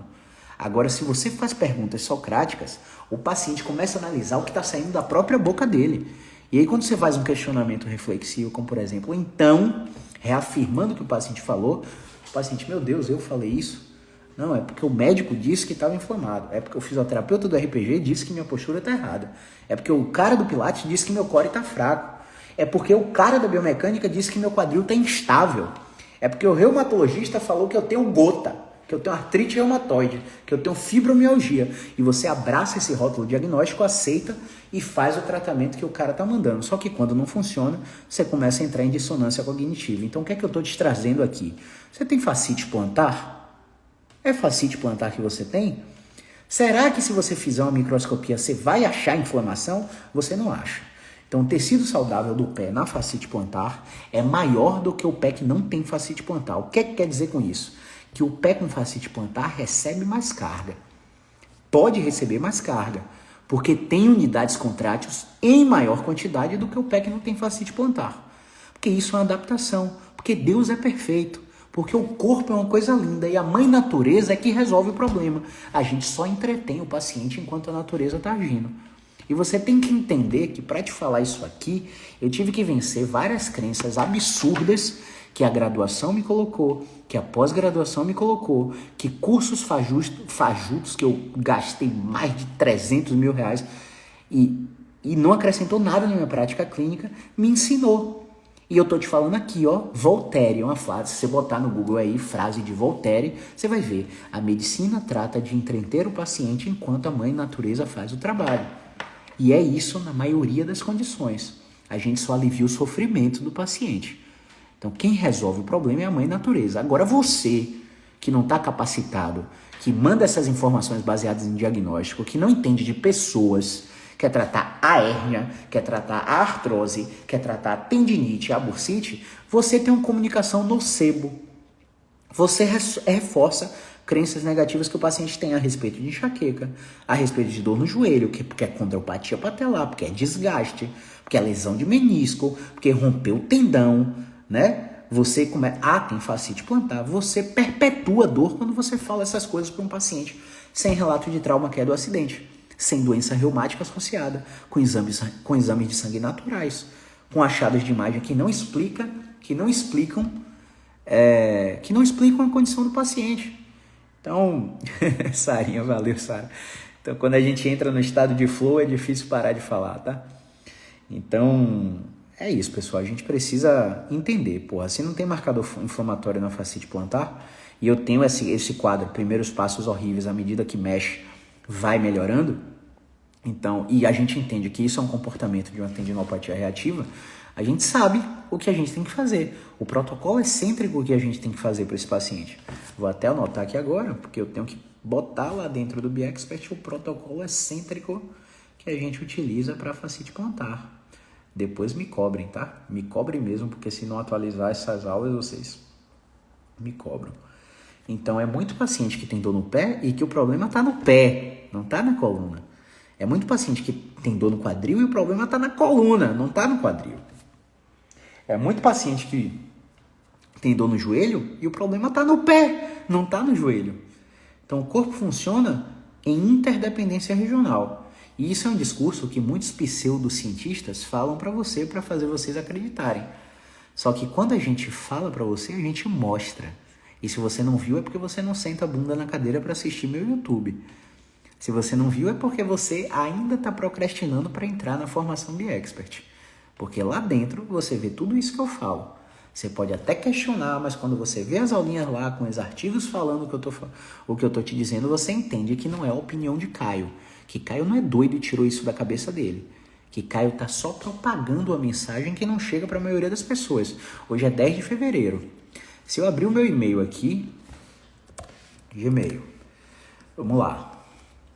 Agora, se você faz perguntas socráticas, o paciente começa a analisar o que está saindo da própria boca dele. E aí quando você faz um questionamento reflexivo, como por exemplo, então, reafirmando o que o paciente falou, o paciente, meu Deus, eu falei isso? Não, é porque o médico disse que estava inflamado. É porque o fisioterapeuta do RPG disse que minha postura está errada. É porque o cara do Pilates disse que meu core está fraco. É porque o cara da biomecânica disse que meu quadril está instável. É porque o reumatologista falou que eu tenho gota, que eu tenho artrite reumatoide, que eu tenho fibromialgia. E você abraça esse rótulo diagnóstico, aceita e faz o tratamento que o cara está mandando. Só que quando não funciona, você começa a entrar em dissonância cognitiva. Então o que é que eu estou te trazendo aqui? Você tem fascite plantar? É fascite plantar que você tem? Será que se você fizer uma microscopia você vai achar inflamação? Você não acha. Então o tecido saudável do pé na fascite plantar é maior do que o pé que não tem fascite plantar. O que é que quer dizer com isso? Que o pé com fascite plantar recebe mais carga. Pode receber mais carga, porque tem unidades contráteis em maior quantidade do que o pé que não tem fascite plantar. Porque isso é uma adaptação, porque Deus é perfeito. Porque o corpo é uma coisa linda e a mãe natureza é que resolve o problema. A gente só entretém o paciente enquanto a natureza está agindo. E você tem que entender que para te falar isso aqui, eu tive que vencer várias crenças absurdas que a graduação me colocou, que a pós-graduação me colocou, que cursos fajutos que eu gastei mais de 300 mil reais e não acrescentou nada na minha prática clínica, me ensinou. E eu tô te falando aqui, ó, Voltaire, uma frase, se você botar no Google aí, frase de Voltaire, você vai ver. A medicina trata de entreter o paciente enquanto a mãe natureza faz o trabalho. E é isso na maioria das condições. A gente só alivia o sofrimento do paciente. Então, quem resolve o problema é a mãe natureza. Agora, você, que não está capacitado, que manda essas informações baseadas em diagnóstico, que não entende de pessoas, quer tratar a hérnia, quer tratar a artrose, quer tratar a tendinite, a bursite, você tem uma comunicação nocebo. Você reforça crenças negativas que o paciente tem a respeito de enxaqueca, a respeito de dor no joelho, porque é condropatia patelar, porque é desgaste, porque é lesão de menisco, porque rompeu o tendão, né? Você tem fascite plantar, você perpetua a dor quando você fala essas coisas para um paciente sem relato de trauma que é do acidente, sem doença reumática associada, com exames de sangue naturais, com achados de imagem que não explicam a condição do paciente. Então, Sarinha, valeu, Sara. Então, quando a gente entra no estado de flow, é difícil parar de falar, tá? Então, é isso, pessoal. A gente precisa entender, porra, se não tem marcador inflamatório na fascite plantar, e eu tenho esse quadro, primeiros passos horríveis, à medida que mexe, vai melhorando, então, e a gente entende que isso é um comportamento de uma tendinopatia reativa, a gente sabe o que a gente tem que fazer. O protocolo excêntrico que a gente tem que fazer para esse paciente. Vou até anotar aqui agora, porque eu tenho que botar lá dentro do BeExpert o protocolo excêntrico que a gente utiliza para fascite plantar. Depois me cobrem, tá? Me cobrem mesmo, porque se não atualizar essas aulas, vocês me cobram. Então, é muito paciente que tem dor no pé e que o problema está no pé, não está na coluna. É muito paciente que tem dor no quadril e o problema está na coluna, não está no quadril. É muito paciente que tem dor no joelho e o problema está no pé, não está no joelho. Então, o corpo funciona em interdependência regional. E isso é um discurso que muitos pseudocientistas falam para você, para fazer vocês acreditarem. Só que quando a gente fala para você, a gente mostra. E se você não viu, é porque você não senta a bunda na cadeira para assistir meu YouTube. Se você não viu, é porque você ainda está procrastinando para entrar na formação BeExpert. Porque lá dentro você vê tudo isso que eu falo. Você pode até questionar, mas quando você vê as aulinhas lá com os artigos falando o que eu tô te dizendo, você entende que não é a opinião de Caio. Que Caio não é doido e tirou isso da cabeça dele. Que Caio tá só propagando a mensagem que não chega para a maioria das pessoas. Hoje é 10 de fevereiro. Se eu abrir o meu e-mail aqui, Gmail, vamos lá.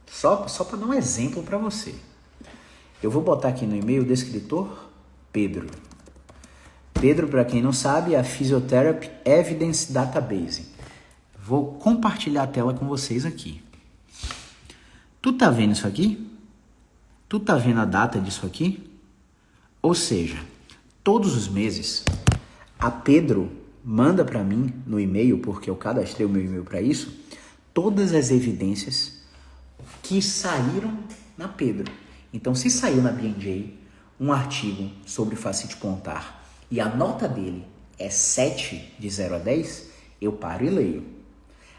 Só para dar um exemplo para você. Eu vou botar aqui no e-mail o descritor Pedro. Pedro, para quem não sabe, é a Physiotherapy Evidence Database. Vou compartilhar a tela com vocês aqui. Tu tá vendo isso aqui? Tu tá vendo a data disso aqui? Ou seja, todos os meses, a Pedro manda para mim no e-mail, porque eu cadastrei o meu e-mail para isso, todas as evidências que saíram na Pedro. Então, se saiu na B&J um artigo sobre fascite plantar e a nota dele é 7 de 0 a 10, eu paro e leio.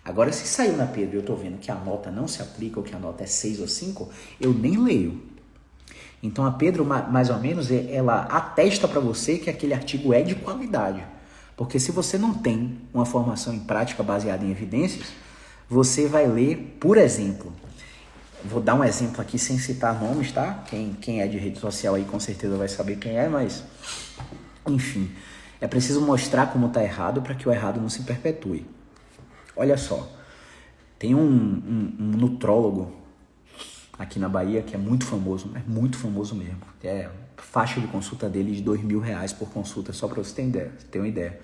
Agora, se saiu na Pedro e eu estou vendo que a nota não se aplica ou que a nota é 6 ou 5, eu nem leio. Então, a Pedro, mais ou menos, ela atesta para você que aquele artigo é de qualidade. Porque se você não tem uma formação em prática baseada em evidências, você vai ler, por exemplo, vou dar um exemplo aqui sem citar nomes, tá? Quem é de rede social aí com certeza vai saber quem é, mas enfim, é preciso mostrar como está errado para que o errado não se perpetue. Olha só, tem um nutrólogo aqui na Bahia que é muito famoso mesmo. É faixa de consulta dele de R$2.000 por consulta, só para você ter uma ideia.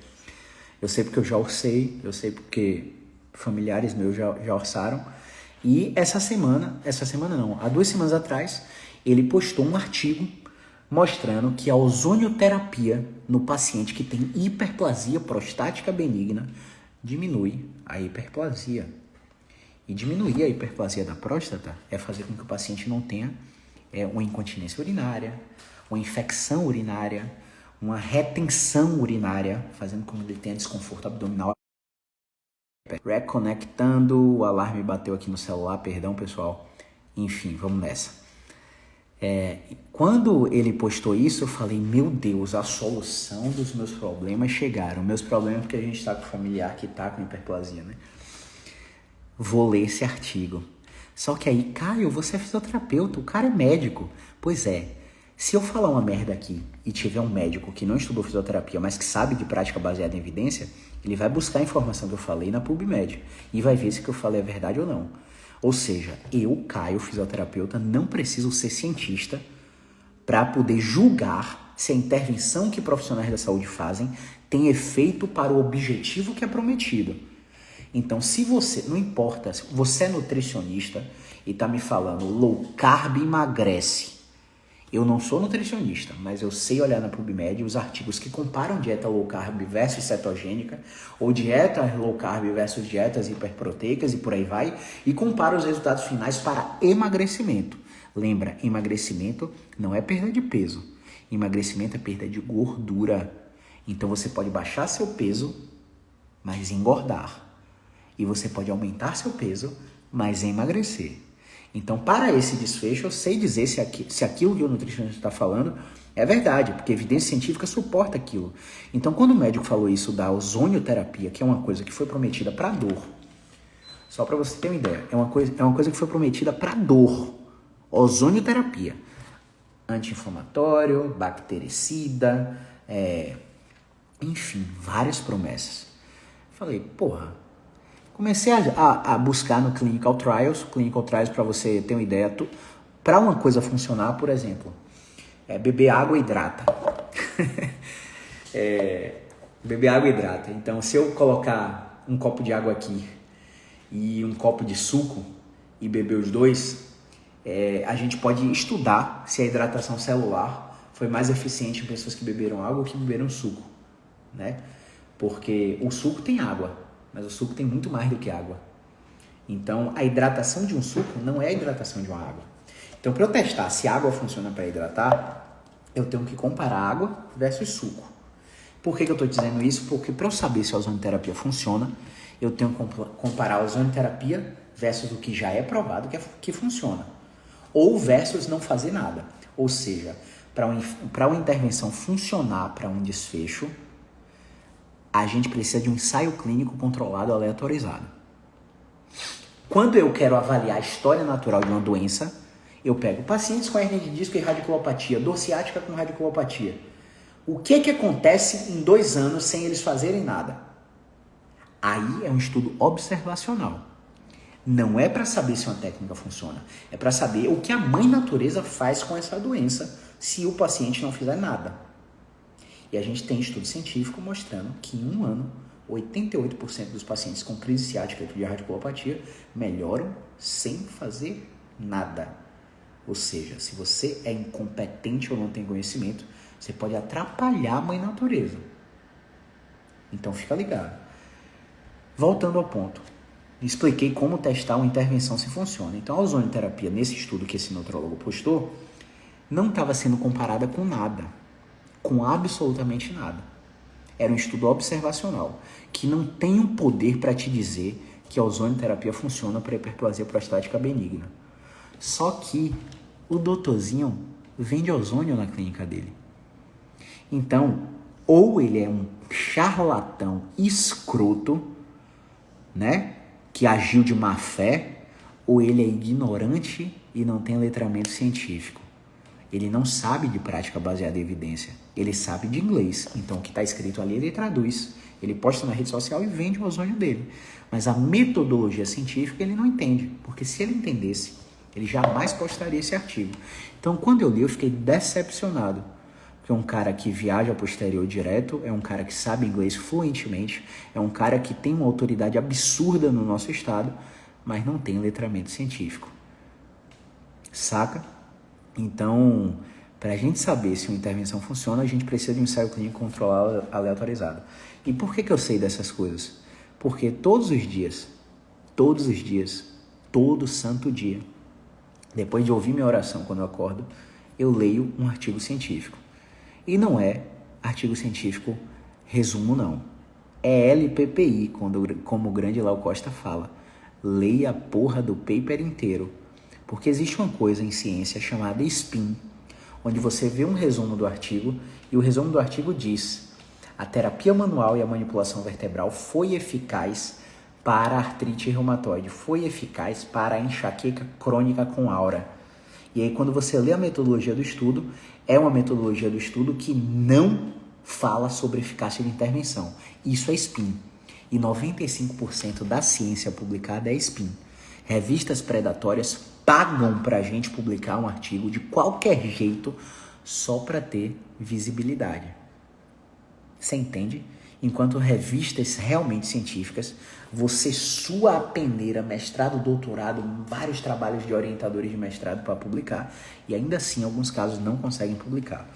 Eu sei porque eu já orcei, eu sei porque familiares meus já orçaram. E há 2 semanas atrás, ele postou um artigo mostrando que a ozonioterapia no paciente que tem hiperplasia prostática benigna diminui a hiperplasia. E diminuir a hiperplasia da próstata é fazer com que o paciente não tenha uma incontinência urinária, uma infecção urinária, uma retenção urinária, fazendo com que ele tenha desconforto abdominal. Reconectando, o alarme bateu aqui no celular, perdão pessoal. Enfim, vamos nessa. Quando ele postou isso, eu falei, meu Deus, a solução dos meus problemas chegaram. Meus problemas porque a gente está com familiar que está com hiperplasia, né? Vou ler esse artigo. Só que aí, Caio, você é fisioterapeuta, o cara é médico. Pois é, se eu falar uma merda aqui e tiver um médico que não estudou fisioterapia, mas que sabe de prática baseada em evidência, ele vai buscar a informação que eu falei na PubMed e vai ver se o que eu falei é verdade ou não. Ou seja, eu, Caio, fisioterapeuta, não preciso ser cientista para poder julgar se a intervenção que profissionais da saúde fazem tem efeito para o objetivo que é prometido. Então, se você, não importa, se você é nutricionista e está me falando low carb emagrece, eu não sou nutricionista, mas eu sei olhar na PubMed os artigos que comparam dieta low carb versus cetogênica, ou dieta low carb versus dietas hiperproteicas e por aí vai, e comparo os resultados finais para emagrecimento. Lembra, emagrecimento não é perda de peso, emagrecimento é perda de gordura. Então você pode baixar seu peso, mas engordar. E você pode aumentar seu peso, mas emagrecer. Então, para esse desfecho, eu sei dizer se aquilo que o nutricionista está falando é verdade, porque a evidência científica suporta aquilo. Então, quando o médico falou isso da ozonioterapia, que é uma coisa que foi prometida para dor, só para você ter uma ideia, é uma coisa que foi prometida para dor, ozonioterapia, anti-inflamatório, bactericida, enfim, várias promessas. Falei, porra, comecei a buscar no Clinical Trials, para você ter uma ideia, para uma coisa funcionar, por exemplo, beber água hidrata. Beber água hidrata. Então, se eu colocar um copo de água aqui e um copo de suco e beber os dois, a gente pode estudar se a hidratação celular foi mais eficiente em pessoas que beberam água ou que beberam suco, né? Porque o suco tem água, mas o suco tem muito mais do que água. Então, a hidratação de um suco não é a hidratação de uma água. Então, para eu testar se a água funciona para hidratar, eu tenho que comparar água versus suco. Por que eu estou dizendo isso? Porque para eu saber se a ozonioterapia funciona, eu tenho que comparar a ozonioterapia versus o que já é provado que funciona. Ou versus não fazer nada. Ou seja, para uma intervenção funcionar para um desfecho, a gente precisa de um ensaio clínico controlado aleatorizado. Quando eu quero avaliar a história natural de uma doença, eu pego pacientes com hernia de disco e radiculopatia, dor ciática com radiculopatia. O que acontece em 2 anos sem eles fazerem nada? Aí é um estudo observacional. Não é para saber se uma técnica funciona, é para saber o que a mãe natureza faz com essa doença se o paciente não fizer nada. E a gente tem estudo científico mostrando que em 1 ano, 88% dos pacientes com crise ciática e de radiculopatia melhoram sem fazer nada. Ou seja, se você é incompetente ou não tem conhecimento, você pode atrapalhar a mãe natureza. Então fica ligado. Voltando ao ponto, expliquei como testar uma intervenção se funciona. Então a ozonioterapia, nesse estudo que esse nutrólogo postou, não estava sendo comparada com nada. Com absolutamente nada. Era um estudo observacional, que não tem um poder para te dizer que a ozonioterapia funciona para hiperplasia prostática benigna. Só que o doutorzinho vende ozônio na clínica dele. Então, ou ele é um charlatão escroto, né, que agiu de má fé, ou ele é ignorante e não tem letramento científico. Ele não sabe de prática baseada em evidência. Ele sabe de inglês. Então, o que está escrito ali, ele traduz. Ele posta na rede social e vende o ozônio dele. Mas a metodologia científica ele não entende. Porque se ele entendesse, ele jamais postaria esse artigo. Então, quando eu li, eu fiquei decepcionado. Porque é um cara que viaja para o exterior direto, é um cara que sabe inglês fluentemente, é um cara que tem uma autoridade absurda no nosso estado, mas não tem letramento científico. Saca? Então, para a gente saber se uma intervenção funciona, a gente precisa de um ensaio clínico controlado aleatorizado. E por que eu sei dessas coisas? Porque todos os dias, todo santo dia, depois de ouvir minha oração quando eu acordo, eu leio um artigo científico. E não é artigo científico resumo, não. É LPPI, como o grande Léo Costa fala. Leia a porra do paper inteiro. Porque existe uma coisa em ciência chamada SPIN, onde você vê um resumo do artigo e o resumo do artigo diz: a terapia manual e a manipulação vertebral foi eficaz para a artrite reumatoide, foi eficaz para a enxaqueca crônica com aura. E aí quando você lê a metodologia do estudo, é uma metodologia do estudo que não fala sobre eficácia de intervenção. Isso é SPIN. E 95% da ciência publicada é SPIN. Revistas predatórias pagam pra gente publicar um artigo de qualquer jeito só para ter visibilidade. Você entende? Enquanto revistas realmente científicas, você sua a peneira, mestrado, doutorado, vários trabalhos de orientadores de mestrado para publicar, e ainda assim, em alguns casos, não conseguem publicar.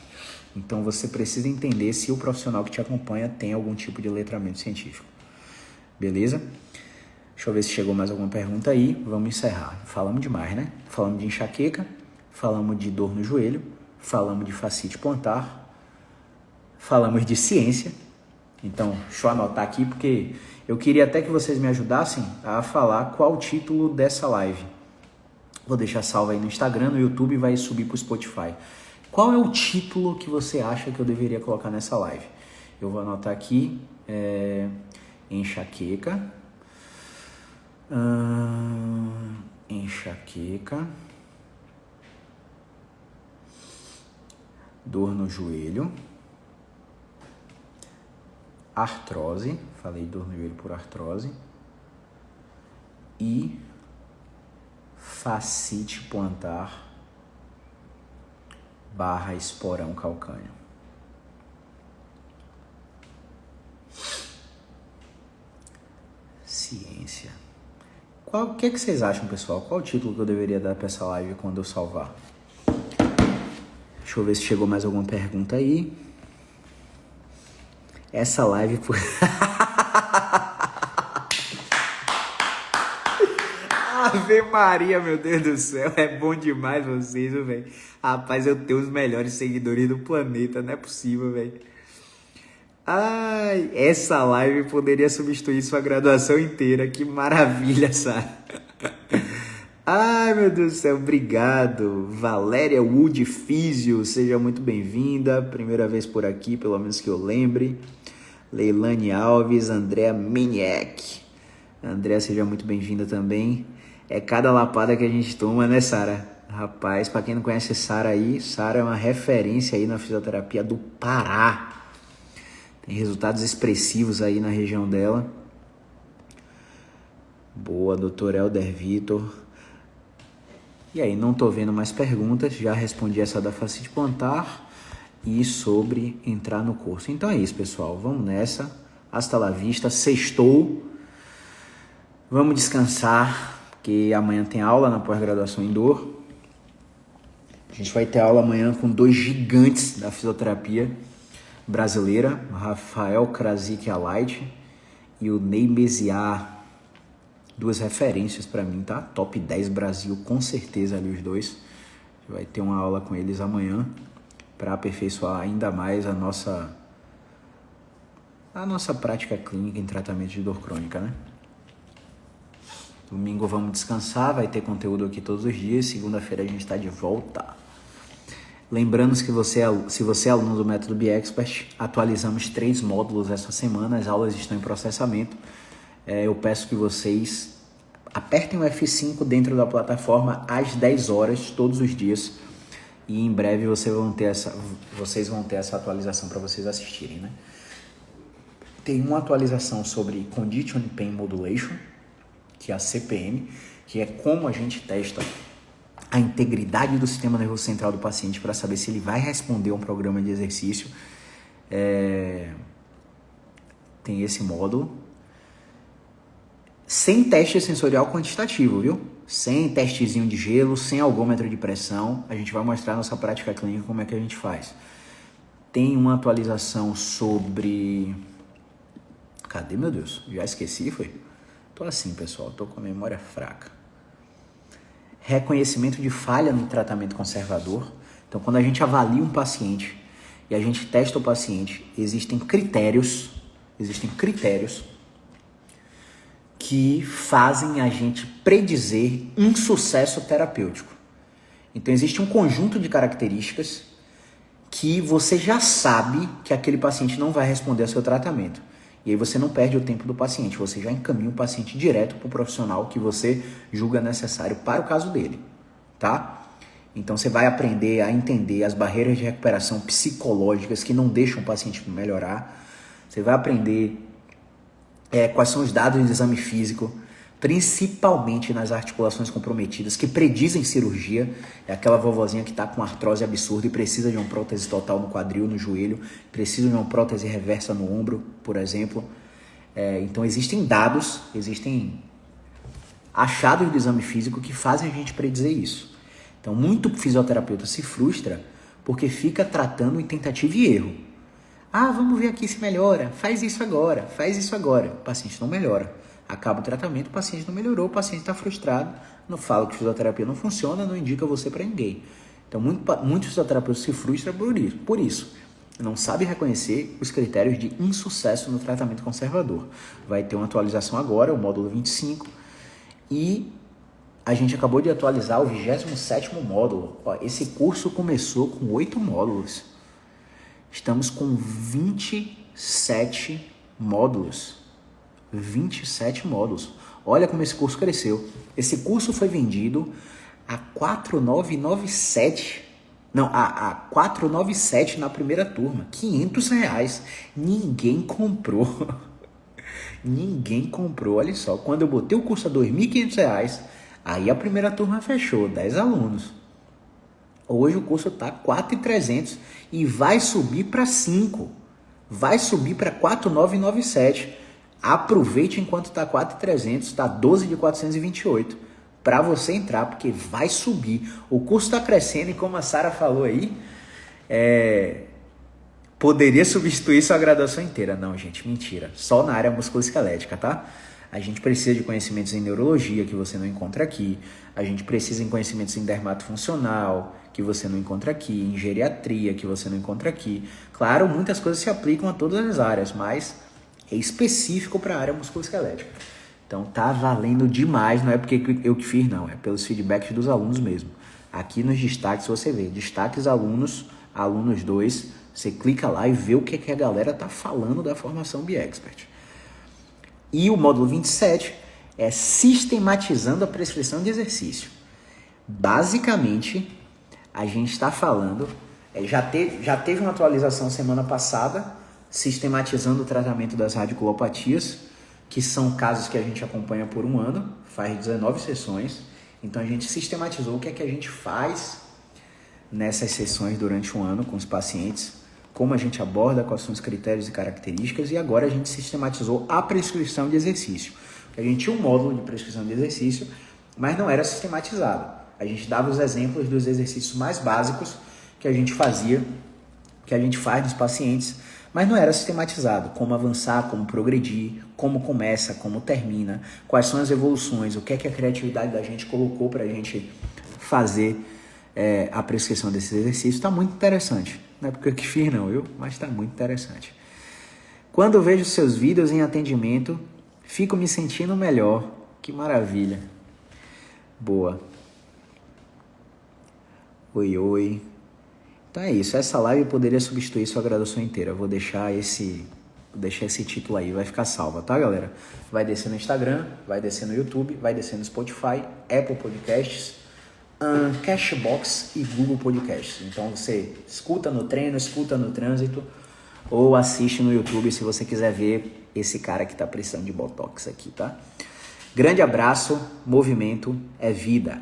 Então, você precisa entender se o profissional que te acompanha tem algum tipo de letramento científico. Beleza? Deixa eu ver se chegou mais alguma pergunta aí. Vamos encerrar. Falamos demais, né? Falamos de enxaqueca, falamos de dor no joelho, falamos de fascite plantar, falamos de ciência. Então, deixa eu anotar aqui porque Eu queria até que vocês me ajudassem a falar qual o título dessa live. Vou deixar salvo aí no Instagram, no YouTube e vai subir para o Spotify. Qual é o título que você acha que eu deveria colocar nessa live? Eu vou anotar aqui, enxaqueca, dor no joelho, artrose, falei dor no joelho por artrose, e fascite plantar / esporão calcâneo. Ciência. O que vocês acham, pessoal? Qual o título que eu deveria dar para essa live quando eu salvar? Deixa eu ver se chegou mais alguma pergunta aí. Essa live... Ave Maria, meu Deus do céu, é bom demais vocês, velho. Rapaz, eu tenho os melhores seguidores do planeta, não é possível, velho. Ai, essa live poderia substituir sua graduação inteira, que maravilha, Sara. Ai, meu Deus do céu, obrigado. Valéria Wood Físio, seja muito bem-vinda, primeira vez por aqui, pelo menos que eu lembre. Leilane Alves, Andréa Miniek. Andréa, seja muito bem-vinda também. É cada lapada que a gente toma, né, Sara? Rapaz, pra quem não conhece Sara aí, Sara é uma referência aí na fisioterapia do Pará. Tem resultados expressivos aí na região dela. Boa, doutor Helder Vitor. E aí, não tô vendo mais perguntas, já respondi essa da fascite plantar e sobre entrar no curso. Então é isso, pessoal, vamos nessa. Hasta la vista, sextou. Vamos descansar, porque amanhã tem aula na pós-graduação em dor. A gente vai ter aula amanhã com 2 gigantes da fisioterapia brasileira, o Rafael Krasik Alight e o Ney Meziar. 2 referências para mim, tá? Top 10 Brasil, com certeza ali os dois. Vai ter uma aula com eles amanhã para aperfeiçoar ainda mais a nossa prática clínica em tratamento de dor crônica, né? Domingo vamos descansar, vai ter conteúdo aqui todos os dias. Segunda-feira a gente está de volta. Lembrando que se você é aluno do Método BeExpert, atualizamos 3 módulos essa semana. As aulas estão em processamento. Eu peço que vocês apertem o F5 dentro da plataforma às 10 horas, todos os dias. E em breve vocês vão ter essa atualização para vocês assistirem, né? Tem uma atualização sobre Conditioning Pain Modulation, que é a CPM, que é como a gente testa a integridade do sistema nervoso central do paciente para saber se ele vai responder a um programa de exercício. Tem esse módulo. Sem teste sensorial quantitativo, viu? Sem testezinho de gelo, sem algômetro de pressão. A gente vai mostrar na nossa prática clínica como é que a gente faz. Tem uma atualização sobre... Cadê, meu Deus? Já esqueci, foi? Tô assim, pessoal, tô com a memória fraca. Reconhecimento de falha no tratamento conservador. Então, quando a gente avalia um paciente e a gente testa o paciente, existem critérios que fazem a gente predizer um sucesso terapêutico. Então, existe um conjunto de características que você já sabe que aquele paciente não vai responder ao seu tratamento. E aí você não perde o tempo do paciente, você já encaminha o paciente direto para o profissional que você julga necessário para o caso dele, tá? Então você vai aprender a entender as barreiras de recuperação psicológicas que não deixam o paciente melhorar. Você vai aprender quais são os dados de exame físico, principalmente nas articulações comprometidas, que predizem cirurgia. É aquela vovozinha que está com artrose absurda e precisa de uma prótese total no quadril, no joelho, precisa de uma prótese reversa no ombro, por exemplo. Então existem dados, existem achados do exame físico que fazem a gente predizer isso. Então muito fisioterapeuta se frustra porque fica tratando em tentativa e erro. Vamos ver aqui se melhora, faz isso agora. O paciente não melhora. Acaba o tratamento, o paciente não melhorou, o paciente está frustrado, não fala que fisioterapia não funciona, não indica você para ninguém. Então, muitos fisioterapeutas se frustram por isso. não sabe reconhecer os critérios de insucesso no tratamento conservador. Vai ter uma atualização agora, o módulo 25, e a gente acabou de atualizar o 27º módulo. Ó, esse curso começou com 8 módulos. Estamos com 27 módulos. 27 módulos. Olha como esse curso cresceu. Esse curso foi vendido a 4.997. Não, a 497 na primeira turma. R$500. Ninguém comprou. Ninguém comprou. Olha só, quando eu botei o curso a R$2.500, aí a primeira turma fechou, 10 alunos. Hoje o curso está 4.300 e vai subir para 5. Vai subir para 4.997. Aproveite enquanto está 4.300, está 12 de 428 para você entrar, porque vai subir. O curso está crescendo e como a Sara falou aí, poderia substituir sua graduação inteira. Não, gente, mentira. Só na área musculoesquelética, tá? A gente precisa de conhecimentos em neurologia, que você não encontra aqui. A gente precisa de conhecimentos em dermatofuncional, que você não encontra aqui. Em geriatria, que você não encontra aqui. Claro, muitas coisas se aplicam a todas as áreas, mas é específico para a área musculoesquelética. Então tá valendo demais, não é porque eu que fiz, não. É pelos feedbacks dos alunos mesmo. Aqui nos destaques você vê, destaques alunos 2, você clica lá e vê o que a galera tá falando da formação BeExpert. E o módulo 27 é sistematizando a prescrição de exercício. Basicamente, a gente está falando, já teve uma atualização semana passada, sistematizando o tratamento das radiculopatias, que são casos que a gente acompanha por um ano, faz 19 sessões. Então a gente sistematizou o que é que a gente faz nessas sessões durante um ano com os pacientes, como a gente aborda, quais são os critérios e características, e agora a gente sistematizou a prescrição de exercício. A gente tinha um módulo de prescrição de exercício, mas não era sistematizado. A gente dava os exemplos dos exercícios mais básicos que a gente fazia, que a gente faz nos pacientes, mas não era sistematizado. Como avançar, como progredir, como começa, como termina, quais são as evoluções, o que é que a criatividade da gente colocou para a gente fazer a prescrição desses exercícios. Está muito interessante. Não é porque eu que fiz não, viu? Mas está muito interessante. Quando eu vejo seus vídeos em atendimento, fico me sentindo melhor. Que maravilha. Boa. Oi, oi. Então é isso. Essa live poderia substituir sua graduação inteira. Eu vou deixar esse título aí. Vai ficar salva, tá, galera? Vai descer no Instagram, vai descer no YouTube, vai descer no Spotify, Apple Podcasts, Cashbox e Google Podcasts. Então você escuta no treino, escuta no trânsito ou assiste no YouTube se você quiser ver esse cara que tá precisando de Botox aqui, tá? Grande abraço, movimento é vida.